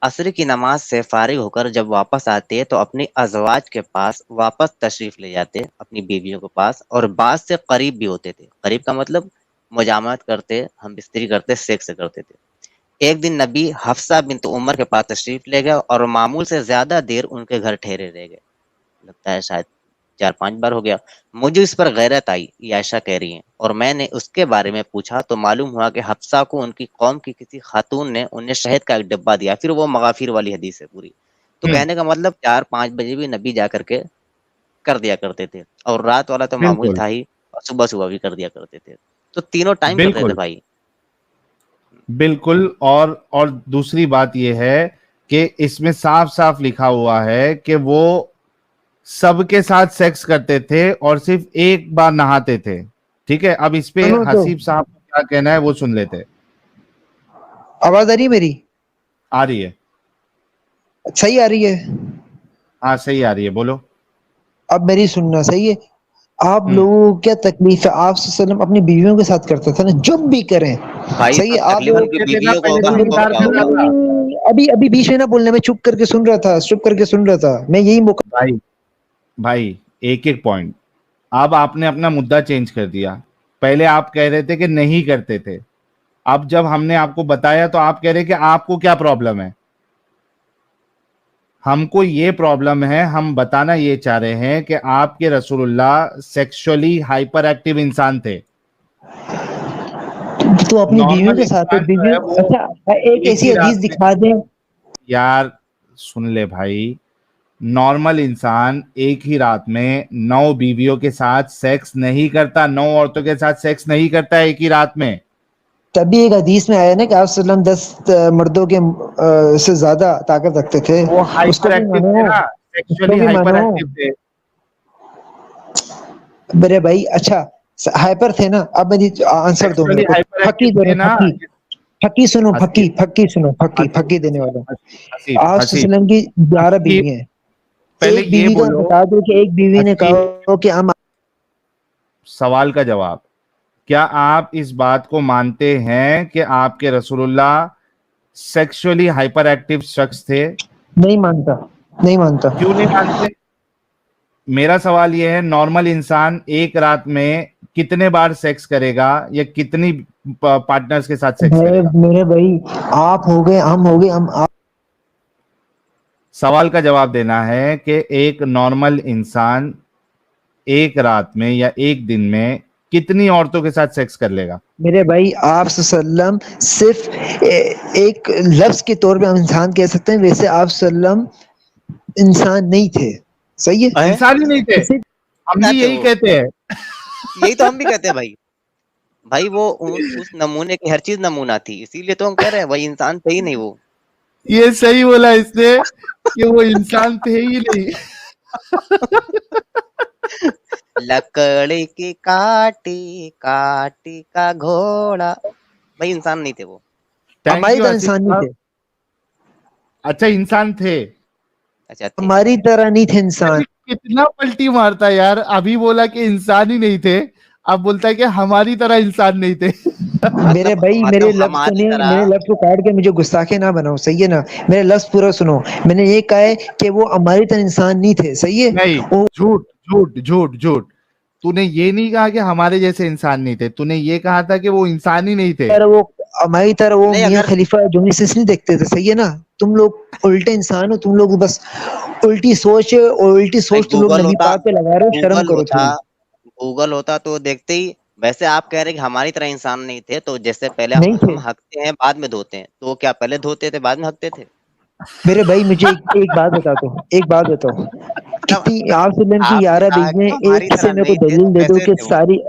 عصر کی نماز سے فارغ ہو کر جب واپس آتے تو اپنی ازواج کے پاس واپس تشریف لے جاتے, اپنی بیویوں کے پاس, اور بعض سے قریب بھی ہوتے تھے. قریب کا مطلب مجامعت کرتے, ہم بستری کرتے, سیکس کرتے تھے. ایک دن نبی حفصہ بنت عمر کے پاس تشریف لے گئے اور معمول سے زیادہ دیر ان کے گھر ٹھہرے رہ گئے. لگتا ہے شاید 4-5 بار ہو گیا. مجھے اس پر غیرت آئی, یہ عائشہ کہہ رہی ہیں, اور میں نے اس کے بارے میں پوچھا تو معلوم ہوا کہ حفصہ کو ان کی قوم کی کسی خاتون نے انہیں شہد کا ایک ڈبہ دیا. پھر وہ مغافیر والی حدیث ہے پوری. تو کہنے کا مطلب 4-5 بجے بھی نبی جا کر کے کر دیا کرتے تھے, اور رات والا تو معمول
بالکل
تھا ہی, اور صبح صبح بھی کر دیا کرتے تھے. تو تینوں ٹائم کرتے تھے
بالکل
بھائی.
بالکل. اور دوسری بات یہ ہے کہ اس میں صاف صاف لکھا ہوا ہے کہ وہ سب کے ساتھ سیکس کرتے تھے اور صرف ایک بار نہاتے تھے. ٹھیک ہے, اب اس پہ
سنو تو,
حسیب صاحب کو کیا کہنا ہے وہ سن لیتے.
آواز آ رہی ہے میری؟
آ رہی ہے,
صحیح آ رہی ہے؟
ہاں صحیح آ رہی ہے, بولو.
اب میری سننا صحیح ہے. آپ
ہوں
لوگوں کو کیا تکلیف ہے؟ آپ صلی اللہ علیہ وسلم اپنی بیویوں کے ساتھ کرتے تھے نا, جب بھی کریں.
بھائی
صحیح ہے. آپ
تکلیف ان کی
کہتے نا
بیویوں کو
پہلے
ہوگا,
تو
ہم کو
انکار
کیا
کر
ہوگا.
رہا تھا.
ابھی بیچ میں نہ بولنے, میں چپ کر کے سن رہا تھا, چپ کر کے سن رہا تھا میں. یہی موقع
بھائی بھائی ایک ایک پوائنٹ. اب آپ نے اپنا مدعا چینج کر دیا. پہلے آپ کہہ رہے تھے کہ نہیں کرتے تھے, اب جب ہم نے آپ کو بتایا تو آپ کہہ رہے کہ آپ کو کیا پرابلم ہے. ہم کو یہ پرابلم ہے, ہم بتانا یہ چاہ رہے ہیں کہ آپ کے رسول اللہ سیکشولی ہائپر ایکٹیو انسان تھے.
تو اپنی بیویوں
نارمل
کے ساتھ
انسان جو
بیویوں.
ہے وہ
اچھا ایک
ایک
ایسی
ہی
حدیث
رات میں,
دکھا دیں.
یار سن لے بھائی, نارمل انسان ایک ہی رات میں 9 بیویوں کے ساتھ سیکس نہیں کرتا, 9 عورتوں کے ساتھ سیکس نہیں کرتا ایک ہی رات میں.
تبھی ایک حدیث میں آیا نا کہ آپ صلی اللہ علیہ وسلم 10 مردوں کے سے زیادہ طاقت رکھتے تھے.
وہ
اس کو
ہائپر
بھی
ایکٹیو تھے
مانو,
نا,
اس کو
سیکشولی
بھی
ہائپر
مانو.
ایکٹیو تھے.
میرے بھائی اچھا ہائپر تھے نا. اب میری آنسر دو میرے
سیکشولی
کو.
ہائپر
پھکی
ایکٹیو
دو
تھے
نا,
نا.
پھکی. پھکی سنو,
حسیب
پھکی سنو,
حسیب
پھکی دینے والا.
حسیب
آپ صلی
حسیب
اللہ علیہ وسلم کی 11
حسیب
بیوی ہیں.
پہلے
ایک
یہ
بیوی کا
بولو.
بتا دو کہ ایک بیوی نے
حسیب
کہا کہ ہم.
سوال کا جواب. کیا آپ اس بات کو مانتے ہیں کہ آپ کے رسول اللہ سیکشولی ہائپر ایکٹیو شخص تھے؟
نہیں مانتا, نہیں مانتا.
کیوں نہیں مانتے؟ میرا سوال یہ ہے, نارمل انسان ایک رات میں کتنے بار سیکس کرے گا یا کتنی پارٹنرز کے ساتھ سیکس کرے گا؟
میرے بھائی آپ ہو گئے, ہم ہو گئے, ہم آپ.
سوال کا جواب دینا ہے کہ ایک نارمل انسان ایک رات میں یا ایک دن میں کتنی عورتوں کے ساتھ سیکس کر لے گا؟
میرے بھائی آپ صلی اللہ علیہ وسلم صرف ایک لفظ کے طور پہ ہم انسان کہہ سکتے ہیں, ویسے آپ صلی اللہ علیہ وسلم انسان نہیں تھے. صحیح ہے.
انسان ہی نہیں تھے, ہم
کیا
بھی
تھے
یہی
وہ,
کہتے ہیں.
یہی تو ہم بھی کہتے ہیں بھائی. بھائی وہ اس نمونے کی ہر چیز نمونہ تھی, اسی لیے تو ہم کہہ رہے ہیں وہی انسان تھے ہی نہیں وہ.
یہ صحیح بولا اس نے کہ وہ انسان تھے ہی نہیں.
لکڑی کی کاٹی کاٹی کا گھوڑا, بھائی انسان نہیں تھے وہ.
تھینک
ہماری
یو
طرح
حسیب
انسان نہیں
صاحب.
تھے.
اچھا انسان تھے,
اچھا تھے.
ہماری طرح نہیں تھے انسان.
کتنا پلٹی مارتا یار. ابھی بولا کہ انسان ہی نہیں تھے, اب بولتا ہے کہ ہماری طرح انسان نہیں تھے.
میرے بھائی میرے لفظ
ہماری
سنیں,
طرح.
میرے لفظ کو کاٹ کے مجھے گستاخی نہ بناؤ. صحیح ہے نا, میرے لفظ پورا سنو. میں نے یہ کہا ہے کہ وہ ہماری طرح انسان نہیں تھے. صحیح ہے.
نہیں, جھوٹ جھوٹ جھوٹ جھوٹ. तूने ये नहीं कहा कि हमारे जैसे इंसान नहीं थे, तूने ये कहा था कि वो इंसान ही नहीं थे।
वो हमारी तरह वो
नहीं,
मियाँ
अगर
खलीफा जोनिसिस नहीं देखते थे, सही है ना? तुम लोग उल्टे इंसान हो, तुम लोग बस उल्टी सोच है, और उल्टी
भाई
सोच तुम लोग
गूगल
नबी
होता
पाक पे लगा रहे हो, शर्म
गूगल
करो
होता
थोड़ी।
गूगल होता तो देखते ही। वैसे आप कह रहे कि हमारी तरह इंसान नहीं थे, तो जैसे पहले
नहीं थे
हम हकते हैं बाद में धोते हैं, तो क्या पहले धोते थे बाद में हकते थे?
मेरे भाई, मुझे एक बात बता दो, एक बात बताओ,
जब
कितनी आप सल्लम की
आपने
11
कहा
बीवियां,
कि हमारी
एक से
तरह
मेरे को
नहीं थे, तो
दलील दे दो
कैसे
कि
थे वो?
सारी,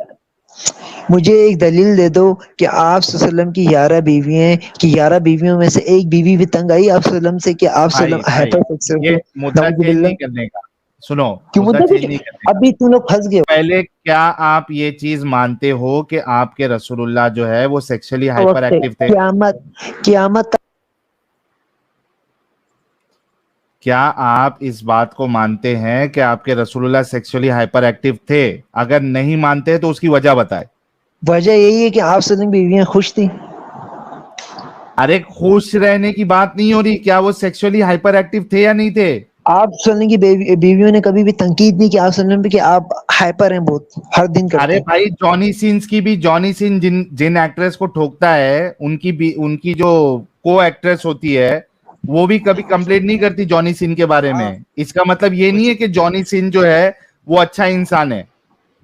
मुझे एक दलील दे दो कि आप सल्लम की 11 बीवियां, कि 11 बीवियों में से एक बीवी भी तंग आई आप सल्लम से, कि आप
भाई
सल्लम
भाई
हाइपर सेक्सुअल
ये
थे?
मुद्दा चेंज
नाउजुबिल्लाह।
नहीं करने का, सुनो,
क्यों
मुद्दा
मुद्दा
चेंज
कुछ,
नहीं करने का।
अभी तुम लोग फंस गए
पहले क्या आप ये चीज मानते हो कि आपके रसूलुल्लाह जो है वो सेक्सुअली
हो
हाइपर
वक्त है,
एक्टिव थे?
क्यामत क्यामत
क्या आप इस बात को मानते हैं कि आपके रसूलुल्लाह सेक्सुअली हाइपर एक्टिव थे? अगर नहीं मानते तो उसकी वजह बताए।
वजह यही है कि आप सल्लम की बीवियां खुश थी।
अरे खुश रहने की बात नहीं हो रही, क्या वो सेक्सुअली हाइपर एक्टिव थे या नहीं थे?
आप सल्लम की बीवियों ने कभी भी तंकीद नहीं की आप सल्लम पे कि आप हाइपर हैं, बहुत हर दिन करते
अरे
हैं।
भाई जॉनी सिन्स की भी, जॉनी सिन जिन जिन एक्ट्रेस को ठोकता है उनकी भी, उनकी जो को एक्ट्रेस होती है वो भी कभी कंप्लेंट नहीं करती जॉनी सिन के बारे
हाँ,
में। इसका मतलब ये नहीं
कुछ
है कि जॉनी सिन जो है वो अच्छा इंसान है।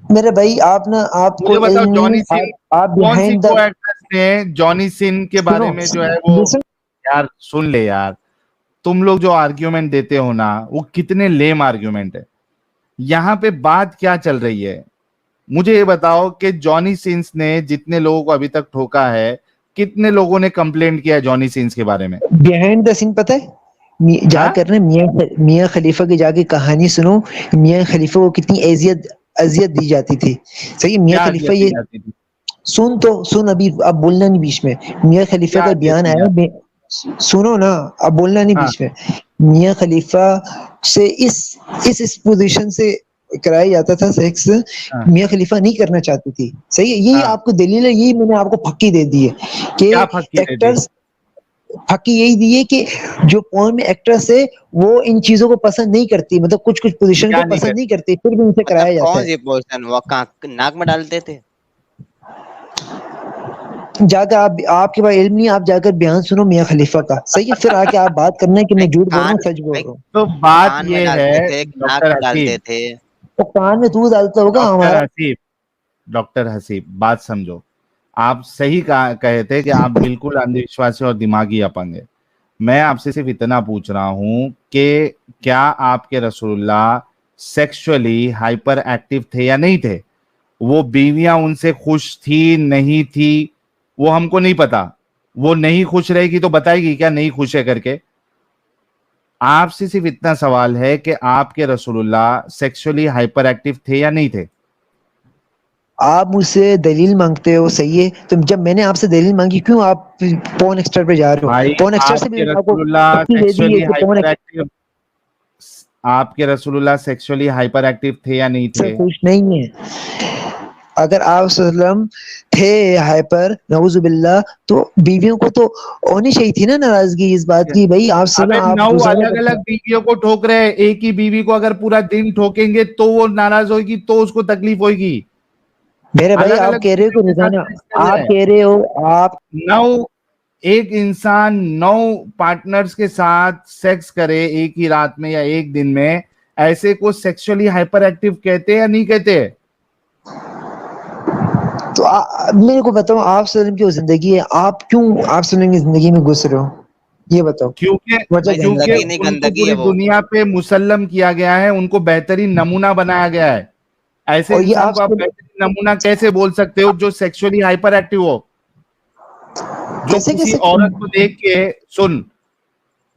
मेरे भाई, आप ना, आपको
मुझे बताओ
इल्म नहीं,
जॉनी सिन
आप
कौन सी
बिहाइंड द,
को एक्ट्रेस ने जॉनी सिन के बारे
सुनो,
में जो है वो,
लिसन,
यार सुन ले यार, तुम लोग जो आर्ग्यूमेंट देते हो ना वो कितने लेम आर्ग्यूमेंट है। यहाँ पे बात क्या चल रही है, मुझे ये बताओ कि जॉनी सिन्स ने जितने लोगों को अभी तक ठोका है, कितने लोगों ने कंप्लेंट किया है जॉनी सिन्स के बारे में?
बिहाइंड द सीन पता है?
हाँ
जाकर ना मियाँ खलीफा की जाके कहानी सुनो, मियाँ खलीफा को कितनी अजियत अजियत दी जाती थी। सही है, मियाँ
क्या
खलीफा
अजियत दी
ये
जाती थी?
सुन, अभी अब बोलना नहीं बीच में। मियाँ खलीफा
क्या
का
अजियत
बयान
दी
आया,
जाती?
सुनो ना, अब बोलना नहीं
हाँ
बीच में। मियाँ खलीफा से इस पोजीशन से कराया जाता था सेक्स,
हाँ
मियाँ खलीफा नहीं करना चाहती थी। सही है, यही
हाँ,
आपको दलील है, यही मैंने आपको पक्की दे दी है कि
क्या फक्की दे दी?
एक्टर्स, हकी यही दी है कि जो पोर्न में एक्ट्रेस है वो इन चीजों को पसंद नहीं करती, मतलब कुछ कुछ पोजीशन
क्या
को
नहीं
पसंद
करती?
नहीं करती, फिर भी उनसे
मतलब
कराया जाता
कौन
है।
सी पोजीशन, वो कहाँ नाक में डालते थे?
जाकर आप, आपके पास इल्म नहीं, आप जाकर बयान सुनो मियाँ खलीफा का, सही है, फिर आके आप बात करना है कि
भाई
मैं झूठ बोल रहा
कान
हूँ सच बोल
भाई
रहा हूँ।
तो बात
कान में
ये
डालते
है
थे कि नाक
डॉक्टर
में डालते
हसीब,
थे?
तो कान में दूध डालता होगा
डॉक्टर
हमारा।
हसीब, डॉक्टर हसीब बात समझो। आप सही कहे थे कि आप बिल्कुल अंधविश्वासी और दिमागी अपंग है। मैं आपसे सिर्फ इतना पूछ रहा हूं कि क्या आपके रसूलुल्लाह सेक्सुअली हाइपर एक्टिव थे या नहीं थे? वो बीवियां उनसे खुश थी नहीं थी वो हमको नहीं पता। वो नहीं खुश रहेगी तो बताएगी क्या नहीं खुश है करके? आपसे सिर्फ इतना सवाल है कि आपके रसूलुल्लाह सेक्सुअली हाइपर एक्टिव थे या नहीं थे?
आप मुझसे दलील मांगते हो, सही है, तो जब मैंने आपसे दलील मांगी, क्यों आप पोर्न एक्स्ट्रा पे जा रहे हो?
भाई
पोर्न एक्स्ट्रा से भी
आपके
मैंने आपको
रसूलुल्लाह
पक्की दे दी है
सेक्सुअली
कि पोर्न
हाइपर एक्टिव, आपके रसूलुल्लाह सेक्सुअली हाइपर एक्टिव थे या नहीं
एक्स्ट्रा
थे?
खुश नहीं है। अगर आप सल्लम थे हाइपर, नऊजुबिल्ला, तो बीवियों को तो होनी चाहिए थी ना नाराजगी इस बात की, भाई आप सल्लम
अबे
आप
9
गुजारा
अलग
करते
अलग बीवियों को ठोक रहे हैं, एक ही बीवी को अगर पूरा दिन ठोकेंगे तो वो नाराज होगी, तो उसको तकलीफ होगी।
मेरे भाई,
अलग
आप
अलग
कह रहे हो
बीवियों
कि
के साथ
रोजाना,
सेक्स कर रहे
आप
हैं।
कह रहे हो, आप
9, एक इंसान 9 पार्टनर्स के साथ सेक्स करे एक ही रात में या एक दिन में, ऐसे को सेक्सुअली हाइपर एक्टिव कहते हैं या नहीं कहते?
तो मेरे को बताओ, आप सल्लम की वो जिंदगी है, आप क्यों आप सल्लम की जिंदगी में घुस रहे हो, ये बताओ,
क्योंकि
वजह
भाई
क्या है?
क्योंकि
जिंदगी नहीं
उनको
गंदगी है
पूरी
वो।
दुनिया पे मुसल्लम किया गया है, उनको बेहतरीन नमूना बनाया गया है। ऐसे
और ये
इंसान
आप
को आप बेहतरीन नमूना कैसे बोल सकते हो जो सेक्सुअली हाइपर एक्टिव हो? जो
कैसे
किसी
कैसे
औरत को देख के, सुन,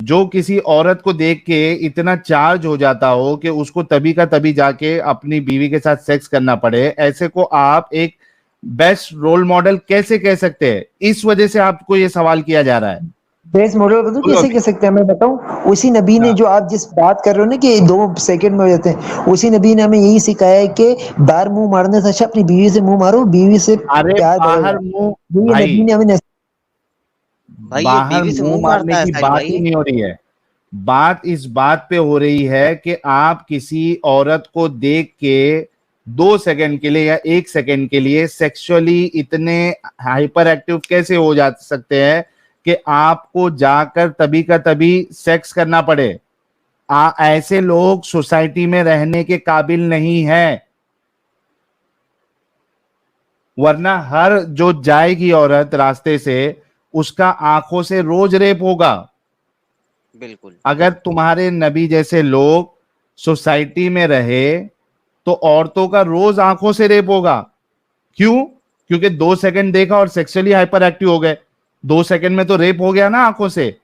जो किसी औरत को देख के इतना चार्ज हो जाता हो कि उसको तभी का तभी जाके अपनी बीवी के साथ सेक्स करना पड़े, ऐसे को आप एक बेस्ट रोल मॉडल कैसे कह सकते हैं? इस वजह से आपको ये सवाल किया जा रहा है।
बेस मॉडल बताओ,
बोलो
कैसे
अभी।
कह सकते हैं, मैं बताऊं? उसी नबी ने,
हाँ।
जो आप जिस बात कर रहे हो ना कि 2 सेकंड में हो जाते हैं, उसी नबी ने हमें यही सिखाया है कि बाहर मुंह मारने से अच्छा अपनी बीवी से मुंह मारो, बीवी से
अरे
प्यार
बाहर
बढ़ेगा।
मुंह,
ये
भाई
नबी ने हमें
भाई ये
बाहर
बीवी से
मुंह
मुंह
मारने
मारता है
की
साहिल
बात ही
भाई?
नहीं हो रही है। बात इस बात पे हो रही है कि आप किसी औरत को देख के 2 सेकंड के लिए या 1 सेकंड के लिए सेक्सुअली इतने हाइपर एक्टिव कैसे हो जा सकते हैं कि आपको जाकर तभी का तभी सेक्स करना पड़े? ऐसे लोग सोसाइटी में रहने के काबिल नहीं है, वरना हर जो जाएगी औरत रास्ते से उसका आंखों से रोज रेप होगा।
बिल्कुल।
अगर तुम्हारे नबी जैसे लोग सोसाइटी में रहे तो औरतों का रोज आंखों से रेप होगा। क्यों? क्योंकि 2 सेकंड देखा और सेक्सुअली हाइपर एक्टिव हो गए। 2 सेकंड में तो रेप हो गया ना आंखों से।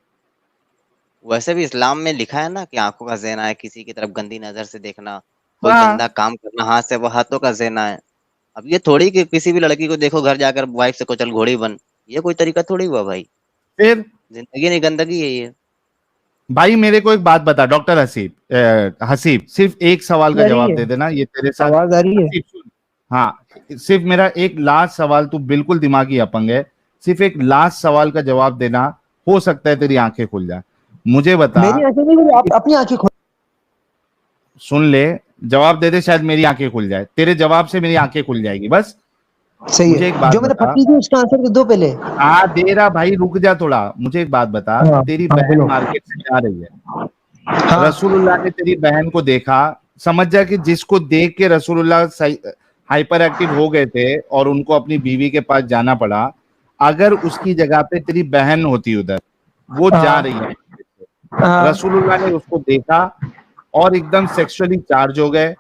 वैसे भी इस्लाम में लिखा है ना कि आंखों का ज़िना है, किसी की तरफ गंदी नजर से देखना, कोई
हाँ।
गंदा काम करना हाथ से, वो हाथों का ज़िना है। अब ये थोड़ी कि किसी भी लड़की को देखो घर जाकर वाइफ से को चल घोड़ी बन, ये कोई तरीका थोड़ी हुआ भाई।
फिर
जिंदगी नहीं गंदगी है ये।
भाई मेरे को एक बात बता डॉक्टर हसीब, सिर्फ एक सवाल का जवाब दे देना, ये तेरे साथ
आवाज आ रही है?
हसीब, सुन। हाँ, सिर्फ मेरा एक लास्ट सवाल, तू बिल्कुल दिमागी अपंग है, सिर्फ एक लास्ट सवाल का जवाब देना, हो सकता है तेरी आंखें खुल जाए। मुझे बता,
मेरी आंखें नहीं खुली, आप अपनी आंखें खोल।
सुन ले, जवाब दे दे, शायद मेरी आंखें खुल जाए। तेरे जवाब से मेरी आंखें खुल जाएगी बस।
सही
मुझे
है,
एक बात
जो मैंने
बता।
पक्की थी उसका आंसर दो पहले।
दे रहा भाई, रुक जा थोड़ा। मुझे एक बात बता,
हाँ,
तेरी
हाँ,
बहन
बोलो।
मार्केट से जा रही है,
हाँ,
रसूलुल्लाह ने तेरी बहन को देखा, समझ जा कि जिसको देख के रसूलुल्लाह हाइपर एक्टिव हो गए थे और उनको अपनी बीवी के पास जाना पड़ा, अगर उसकी जगह पे तेरी बहन होती उधर, वो जा रही है,
हाँ,
रसूलुल्लाह ने उसको देखा और एकदम सेक्सुअली चार्ज हो गए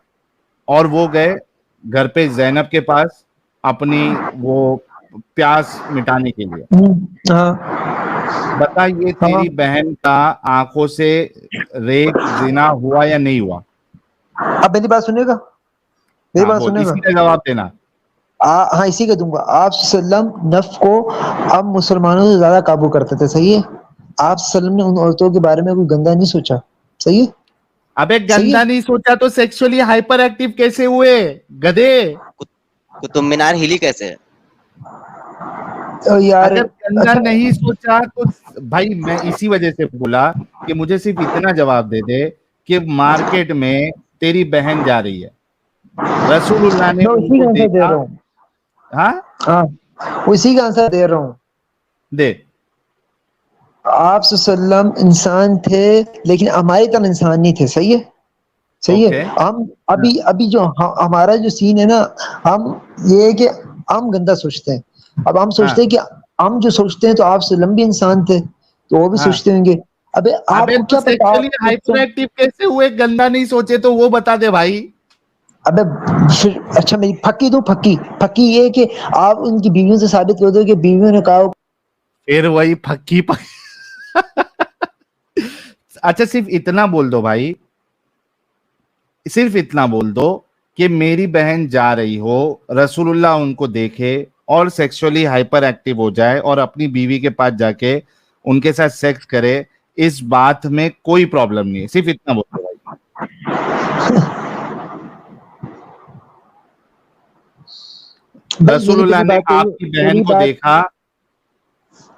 और वो गए घर पे ज़ैनब के पास अपनी वो प्यास मिटाने के लिए।
हाँ,
बता, ये तेरी बहन का आंखों से रेप जिना हुआ या नहीं हुआ?
अब मेरी बात सुनेगा? मेरी
हाँ
बात
बोल,
सुनेगा?
इसी का जवाब देना।
हाँ, इसी का दूंगा। आप सल्लम नफ्स को अब मुसलमानों से ज्यादा काबू करते थे, सही है? आप सल्लम ने उन औरतों के बारे में कोई गंदा नहीं सोचा, सही है?
अबे
सही
गंदा
है?
नहीं सोचा तो सेक्सुअली हाइपर एक्टिव कैसे हुए गधे?
कुतुब मीनार हिली कैसे?
यार
अगर गंदा नहीं सोचा तो भाई मैं इसी वजह से बोला कि मुझे सिर्फ इतना जवाब दे दे कि मार्केट में तेरी बहन जा रही है, रसूलुल्लाह ने
मैं उसी
उनको
का आंसर दे
देखा।
रहा हूँ।
हाँ
हाँ, उसी का आंसर दे रहा हूँ।
दे।
आप सल्लम इंसान थे, लेकिन हमारी तरह इंसान नहीं थे, सही है? सही है?
ओके।
हम अभी अभी जो हमारा जो सीन है ना, हम ये है कि हम गंदा सोचते हैं। अब हम सोचते हैं कि हम जो सोचते हैं तो आप सल्लम भी इंसान थे, तो वो भी
हाँ।
सोचते होंगे। अबे
अबे
आपको
तो
क्या पता?
सेक्सुअली हाइपर एक्टिव कैसे हुए? गंदा नहीं सोचे तो वो बता दे भाई।
अबे फिर अच्छा, मेरी फक्की दो। फक्की फक्की ये है कि आप उनकी बीवियों से साबित कर दो कि बीवियों ने कहा।
फिर वही फक्की अच्छा सिर्फ इतना बोल दो भाई, सिर्फ इतना बोल दो कि मेरी बहन जा रही हो, रसूलुल्लाह उनको देखे और सेक्सुअली हाइपर एक्टिव हो जाए और अपनी बीवी के पास जाके उनके साथ सेक्स करे, इस बात में कोई प्रॉब्लम नहीं है। सिर्फ इतना बोल दो भाई। रसूलुल्लाह ने आपकी बहन को देखा,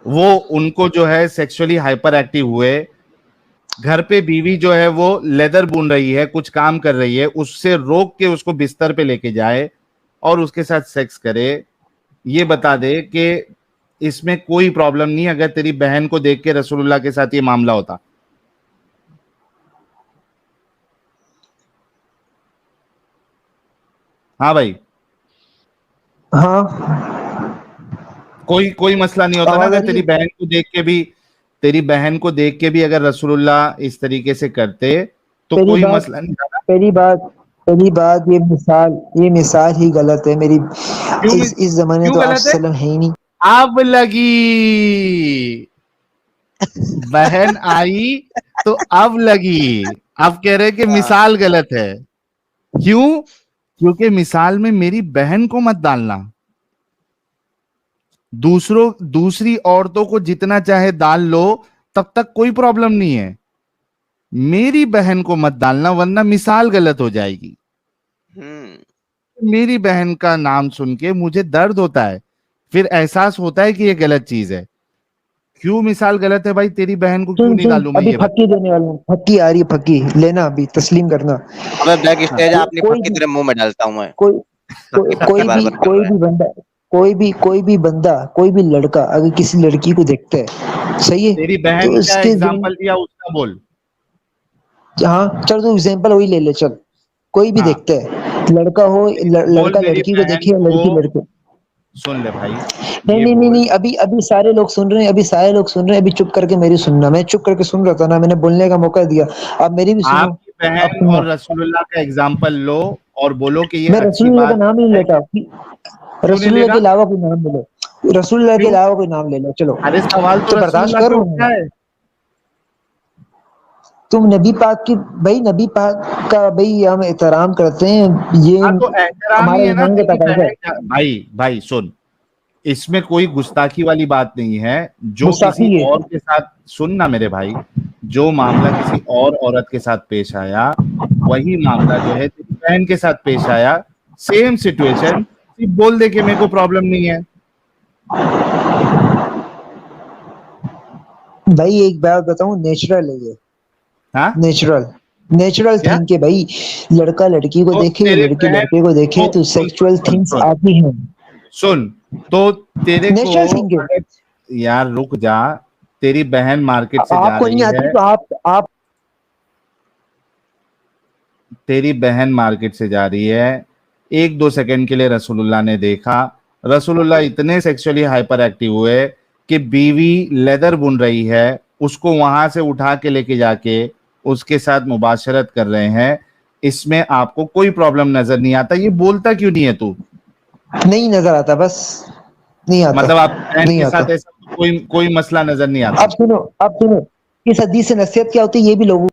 वो उनको जो है सेक्सुअली हाइपर एक्टिव हुए, घर पे बीवी जो है वो लेदर बुन रही है, कुछ काम कर रही है, उससे रोक के उसको बिस्तर पे लेके जाए और उसके साथ सेक्स करे। ये बता दे कि इसमें कोई प्रॉब्लम नहीं अगर तेरी बहन को देख के रसूलुल्लाह के साथ ये मामला होता। हाँ भाई,
हाँ,
कोई मसला नहीं होता ना अगर तेरी बहन को देख के भी अगर रसूलुल्लाह इस तरीके से करते तो कोई मसला नहीं था।
पहली बात ये मिसाल ही गलत है मेरी। इस जमाने तो आप सल्लम है ही नहीं।
अब लगी बहन आई तो अब लगी, अब कह रहे कि मिसाल गलत है। क्यों? क्योंकि मिसाल में मेरी बहन को मत डालना, दूसरी औरतों को जितना चाहे डाल लो, तब तक कोई प्रॉब्लम नहीं है। मेरी बहन को मत डालना वरना मिसाल गलत हो जाएगी। मेरी बहन का नाम सुन के मुझे दर्द होता है, फिर एहसास होता है कि ये गलत चीज है। क्यों मिसाल गलत है भाई? तेरी बहन को क्यों
सुन
नहीं
सुन,
डालूं मैं
अभी
ये बता।
फक्की देने वाला हूँ, फक्की आ रही है, फक्की लेना, अभी तस्लीम करना।
अबे बैक स्टेज
को,
अपनी
कोई
फक्की
भी
तेरे मुंह में डालता हूं मैं।
कोई
फक्की फक्की बार बार कर रहा है।
बंदा, कोई भी बंदा, कोई भी लड़का अगर किसी लड़की को देखता है, सही है,
तेरी
तो
बहन का
उसके
एग्जाम्पल दिया, उसका बोल।
हाँ चल, तू एग्जाम्पल वही ले ले, चल। कोई भी
हाँ,
देखता है, लड़का हो,
बोल
लड़का
मेरी
लड़की को
बहन
देखे या
को।
लड़की लड़के।
सुन ले भाई,
नहीं
ये
नहीं नहीं
बोल।
नहीं, अभी अभी सारे लोग सुन रहे हैं, अभी सारे लोग सुन रहे हैं, अभी चुप करके मेरी सुनना। मैं चुप करके सुन रहा था ना, मैंने बोलने का मौका दिया, अब मेरी भी सुनो।
आपकी
अब
बहन
सुनना,
और रसूलुल्लाह का एग्जाम्पल लो और बोलो कि ये
मैं
अच्छी
रसूलुल्लाह का
बात
नाम नहीं
है
लेता,
कि क्यों नहीं
रसूलुल्लाह के
लेगा?
अलावा कोई नाम ले लो, रसूलुल्लाह के
क्यों?
अलावा कोई नाम ले लो, चलो।
अरे सवाल तो
तो बर्दाश्त
रसूलुल्लाह
कर
पे
रहा हूँ
उठता
मैं।
है।
तुम नबी पाक की, भाई नबी पाक का भाई हम एहतराम करते हैं, ये
हाँ तो एहतराम ही
हमारा
है ना
ईमान का
तेरी
तकाजा है।
बहन का। भाई भाई सुन, इसमें कोई गुस्ताखी वाली बात नहीं है। जो किसी
गुस्ताखी है।
और के साथ, सुन ना मेरे भाई, जो मामला किसी और औरत के साथ पेश आया, वही मामला जो है तेरी बहन के साथ पेश आया। सेम सिचुएशन, सिर्फ बोल दे कि मेरे को प्रॉब्लम नहीं है।
भाई एक बात बताऊं, नेचुरल है ये,
हाँ
नेचुरल, नेचुरल
क्या?
थिंग है भाई। लड़का लड़की को
तो
देखे,
तेरे
लड़की
बहन
लड़के को देखे,
तो
तो
सुन सुन
सेक्सुअल
सुन
थिंग्स
सुन
आती हैं,
सुन, तो तेरे को
नेचुरल थिंग है।
अगर, यार रुक जा, तेरी बहन मार्केट से जा
आपको नहीं
रही
आती
है,
तो आप
तेरी बहन मार्केट से जा रही है, एक दो सेकंड के लिए रसूलुल्लाह ने देखा, रसूलुल्लाह इतने सेक्सुअली हाइपर एक्टिव हुए कि बीवी लेदर बुन रही है, उसको वहां से उठा के लेके जाके उसके साथ मुबाशरत कर रहे हैं। इसमें आपको कोई प्रॉब्लम नजर नहीं आता? ये बोलता क्यों नहीं है तू?
नहीं नजर आता, बस नहीं आता,
मतलब आपकी बहन
नहीं
के
आता।
साथ ऐसा कोई कोई मसला नजर नहीं आता?
अब सुनो, इस हदीस से नसीहत क्या होती है, ये भी लोगों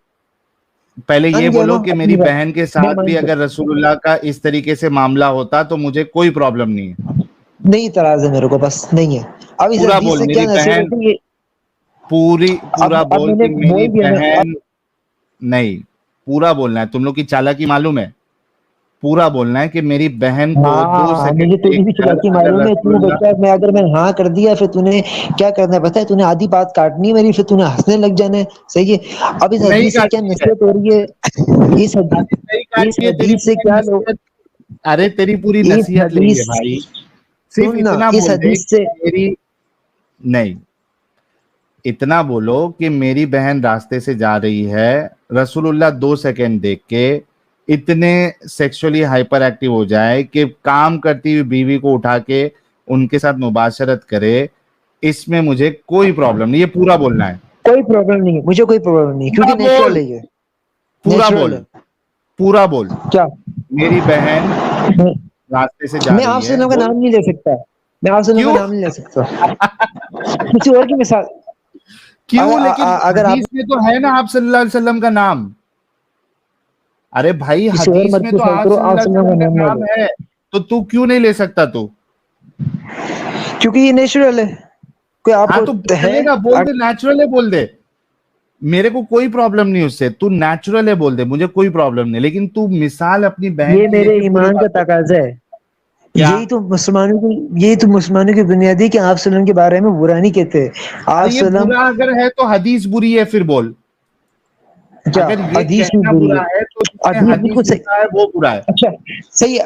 पहले ये
मान गया ना
बोलो कि
अपनी
मेरी
बात।
बहन के
मैं
साथ
मान
भी
गया,
अगर रसूलुल्लाह का इस तरीके से मामला होता तो मुझे कोई प्रॉब्लम नहीं है।
नहीं इतराज है मेरे को, बस नहीं है। अब इस
पूरा
हदीस
बोल
से क्या
मेरी
नसीहत
बहन,
होती है,
पूरा
अब
बोल
मैंने
कि मेरी
बोल दिया ना, अब
बहन। नहीं, पूरा बोलना है। तुम लोग की चालाकी मालूम है। पूरा बोलना है कि मेरी बहन को दो
हाँ,
सेकंड
मुझे तेरी
देख
भी
कर
चालाकी
अगर
मालूम है, तू
रसूलुल्लाह।
बच्चा, मैं अगर मैं हाँ कर दिया, फिर तूने क्या करना है पता है, तूने आधी बात काटनी है मेरी, फिर तूने हंसने लग जाना है, सही है। अब इस
नहीं
हदीस से क्या
काटनी है,
नसीहत हो रही है, इस
शादी नहीं
हदीस, इस
काटनी है, तेरी
हदीस से
पूरी
क्या लोग,
नसीहत। अरे तेरी पूरी
इस
नसीहत लेंगे
हदीस,
भाई। सिर्फ
सुन ना,
इतना
इस
बोल दे
हदीस
कि
से,
मेरी, नहीं, इतना बोलो कि मेरी बहन रास्ते से जा रही है, रसूलुल्लाह 2 सेकंड देख के इतने सेक्सुअली हाइपर एक्टिव हो जाए कि काम करती हुई बीवी को उठा के उनके साथ मुबाशरत करे। इसमें मुझे कोई प्रॉब्लम नहीं, ये पूरा बोलना है।
कोई प्रॉब्लम नहीं है, मुझे कोई प्रॉब्लम नहीं है,
पूरा
क्योंकि नेचुरल
बोल,
है ये,
पूरा
नेचुरल
बोल,
है।
पूरा बोल।
क्या?
मेरी बहन
मैं
रास्ते से जा
आप
रही है,
सल्लम का
बोल।
नाम नहीं ले सकता, मैं आप सल्लम का
क्यों?
नाम नहीं ले सकता, किसी और की मिसाल,
क्यों? लेकिन
अगर आप
हदीस में तो है ना आप सल्लल्लाहु अलैहि वसल्लम का नाम। अरे भाई
किसी और
हदीस
मर्द
में
की
तो
बात
आप
करो, आप
सल्लल्लाहु अलैहि
सल्लम का
वसल्लम
नाम
का
ना
नाम
लो,
है, तो तू क्यों नहीं ले सकता तू?
क्योंकि ये नेचुरल है, कोई
हाँ
आपको
तो
है,
चलेगा, बोल दे, नेचुरल है बोल दे, मेरे को कोई प्रॉब्लम नहीं उससे। तू नेचुरल है बोल दे, मुझे कोई प्रॉब्लम नहीं, लेकिन तू मिसाल अपनी बहन
ये
की
मेरे
लेके पूरी
ईमान का
बात बोल।
तकाजा है।
क्या?
यही तो मुसलमानों की बुनियादी कि आप सल्लम के बारे में बुरा नहीं कहते, आप
अरे ये
सल्लम,
बुरा अगर है तो हदीस बुरी है फिर बोल।
क्या
अगर ये
हदीस भी
कहना
बुरी
बुरा
है,
है तो जिसने
हदीस
हदीस
बिल्कुल सही,
लिखा है वो बुरा है।
अच्छा सही है।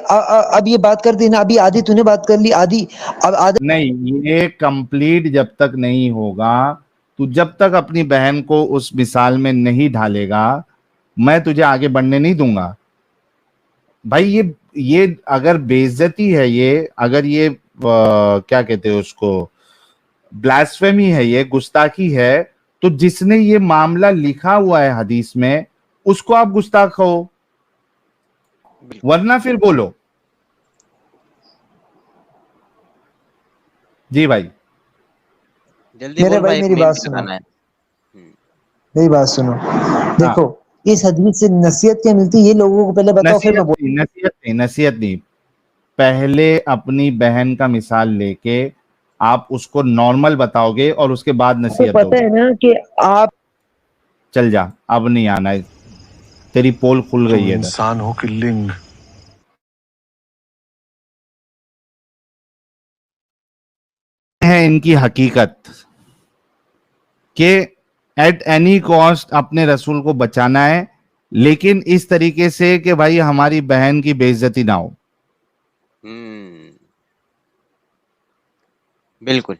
अब ये बात कर देना, अभी आधी तूने बात कर ली, आधी अब आधा,
नहीं, ये कंप्लीट जब तक नहीं होगा, तू जब तक अपनी बहन को उस मिसाल में नहीं ढालेगा, मैं तुझे आगे बढ़ने नहीं दूंगा। भाई ये अगर बेइज्जती है, ये अगर ये क्या कहते हैं उसको, ब्लास्फेमी है, ये गुस्ताखी है, तो जिसने ये मामला लिखा हुआ है हदीस में, उसको आप गुस्ताख हो,
बिल्कुल
वरना फिर बोलो। जी भाई।
जल्दी
मेरे
बोल
भाई
भाई, एक
मेरी
मीम
बात
भी
सुनो,
लगाना है।
मेरी बात सुनो,
हाँ,
देखो, इस हदीस से नसीहत क्या मिलती है, ये लोगों को पहले बताओ, फिर मैं
नसीहत नहीं, नसीहत नहीं, नसीहत नहीं। पहले अपनी बहन का मिसाल लेके आप उसको नॉर्मल बताओगे और उसके बाद
आपको
नसीहत
पता है
दोगे।
ना कि आप,
चल जा, अब नहीं आना है, तेरी पोल खुल गई
तुम
है इधर।
इंसान हो कि लिंग?
है इनकी हकीकत। کہ ایٹ اینی کاسٹ اپنے رسول کو بچانا ہے, لیکن اس طریقے سے کہ بھائی ہماری بہن کی بے عزتی نہ ہو.
بالکل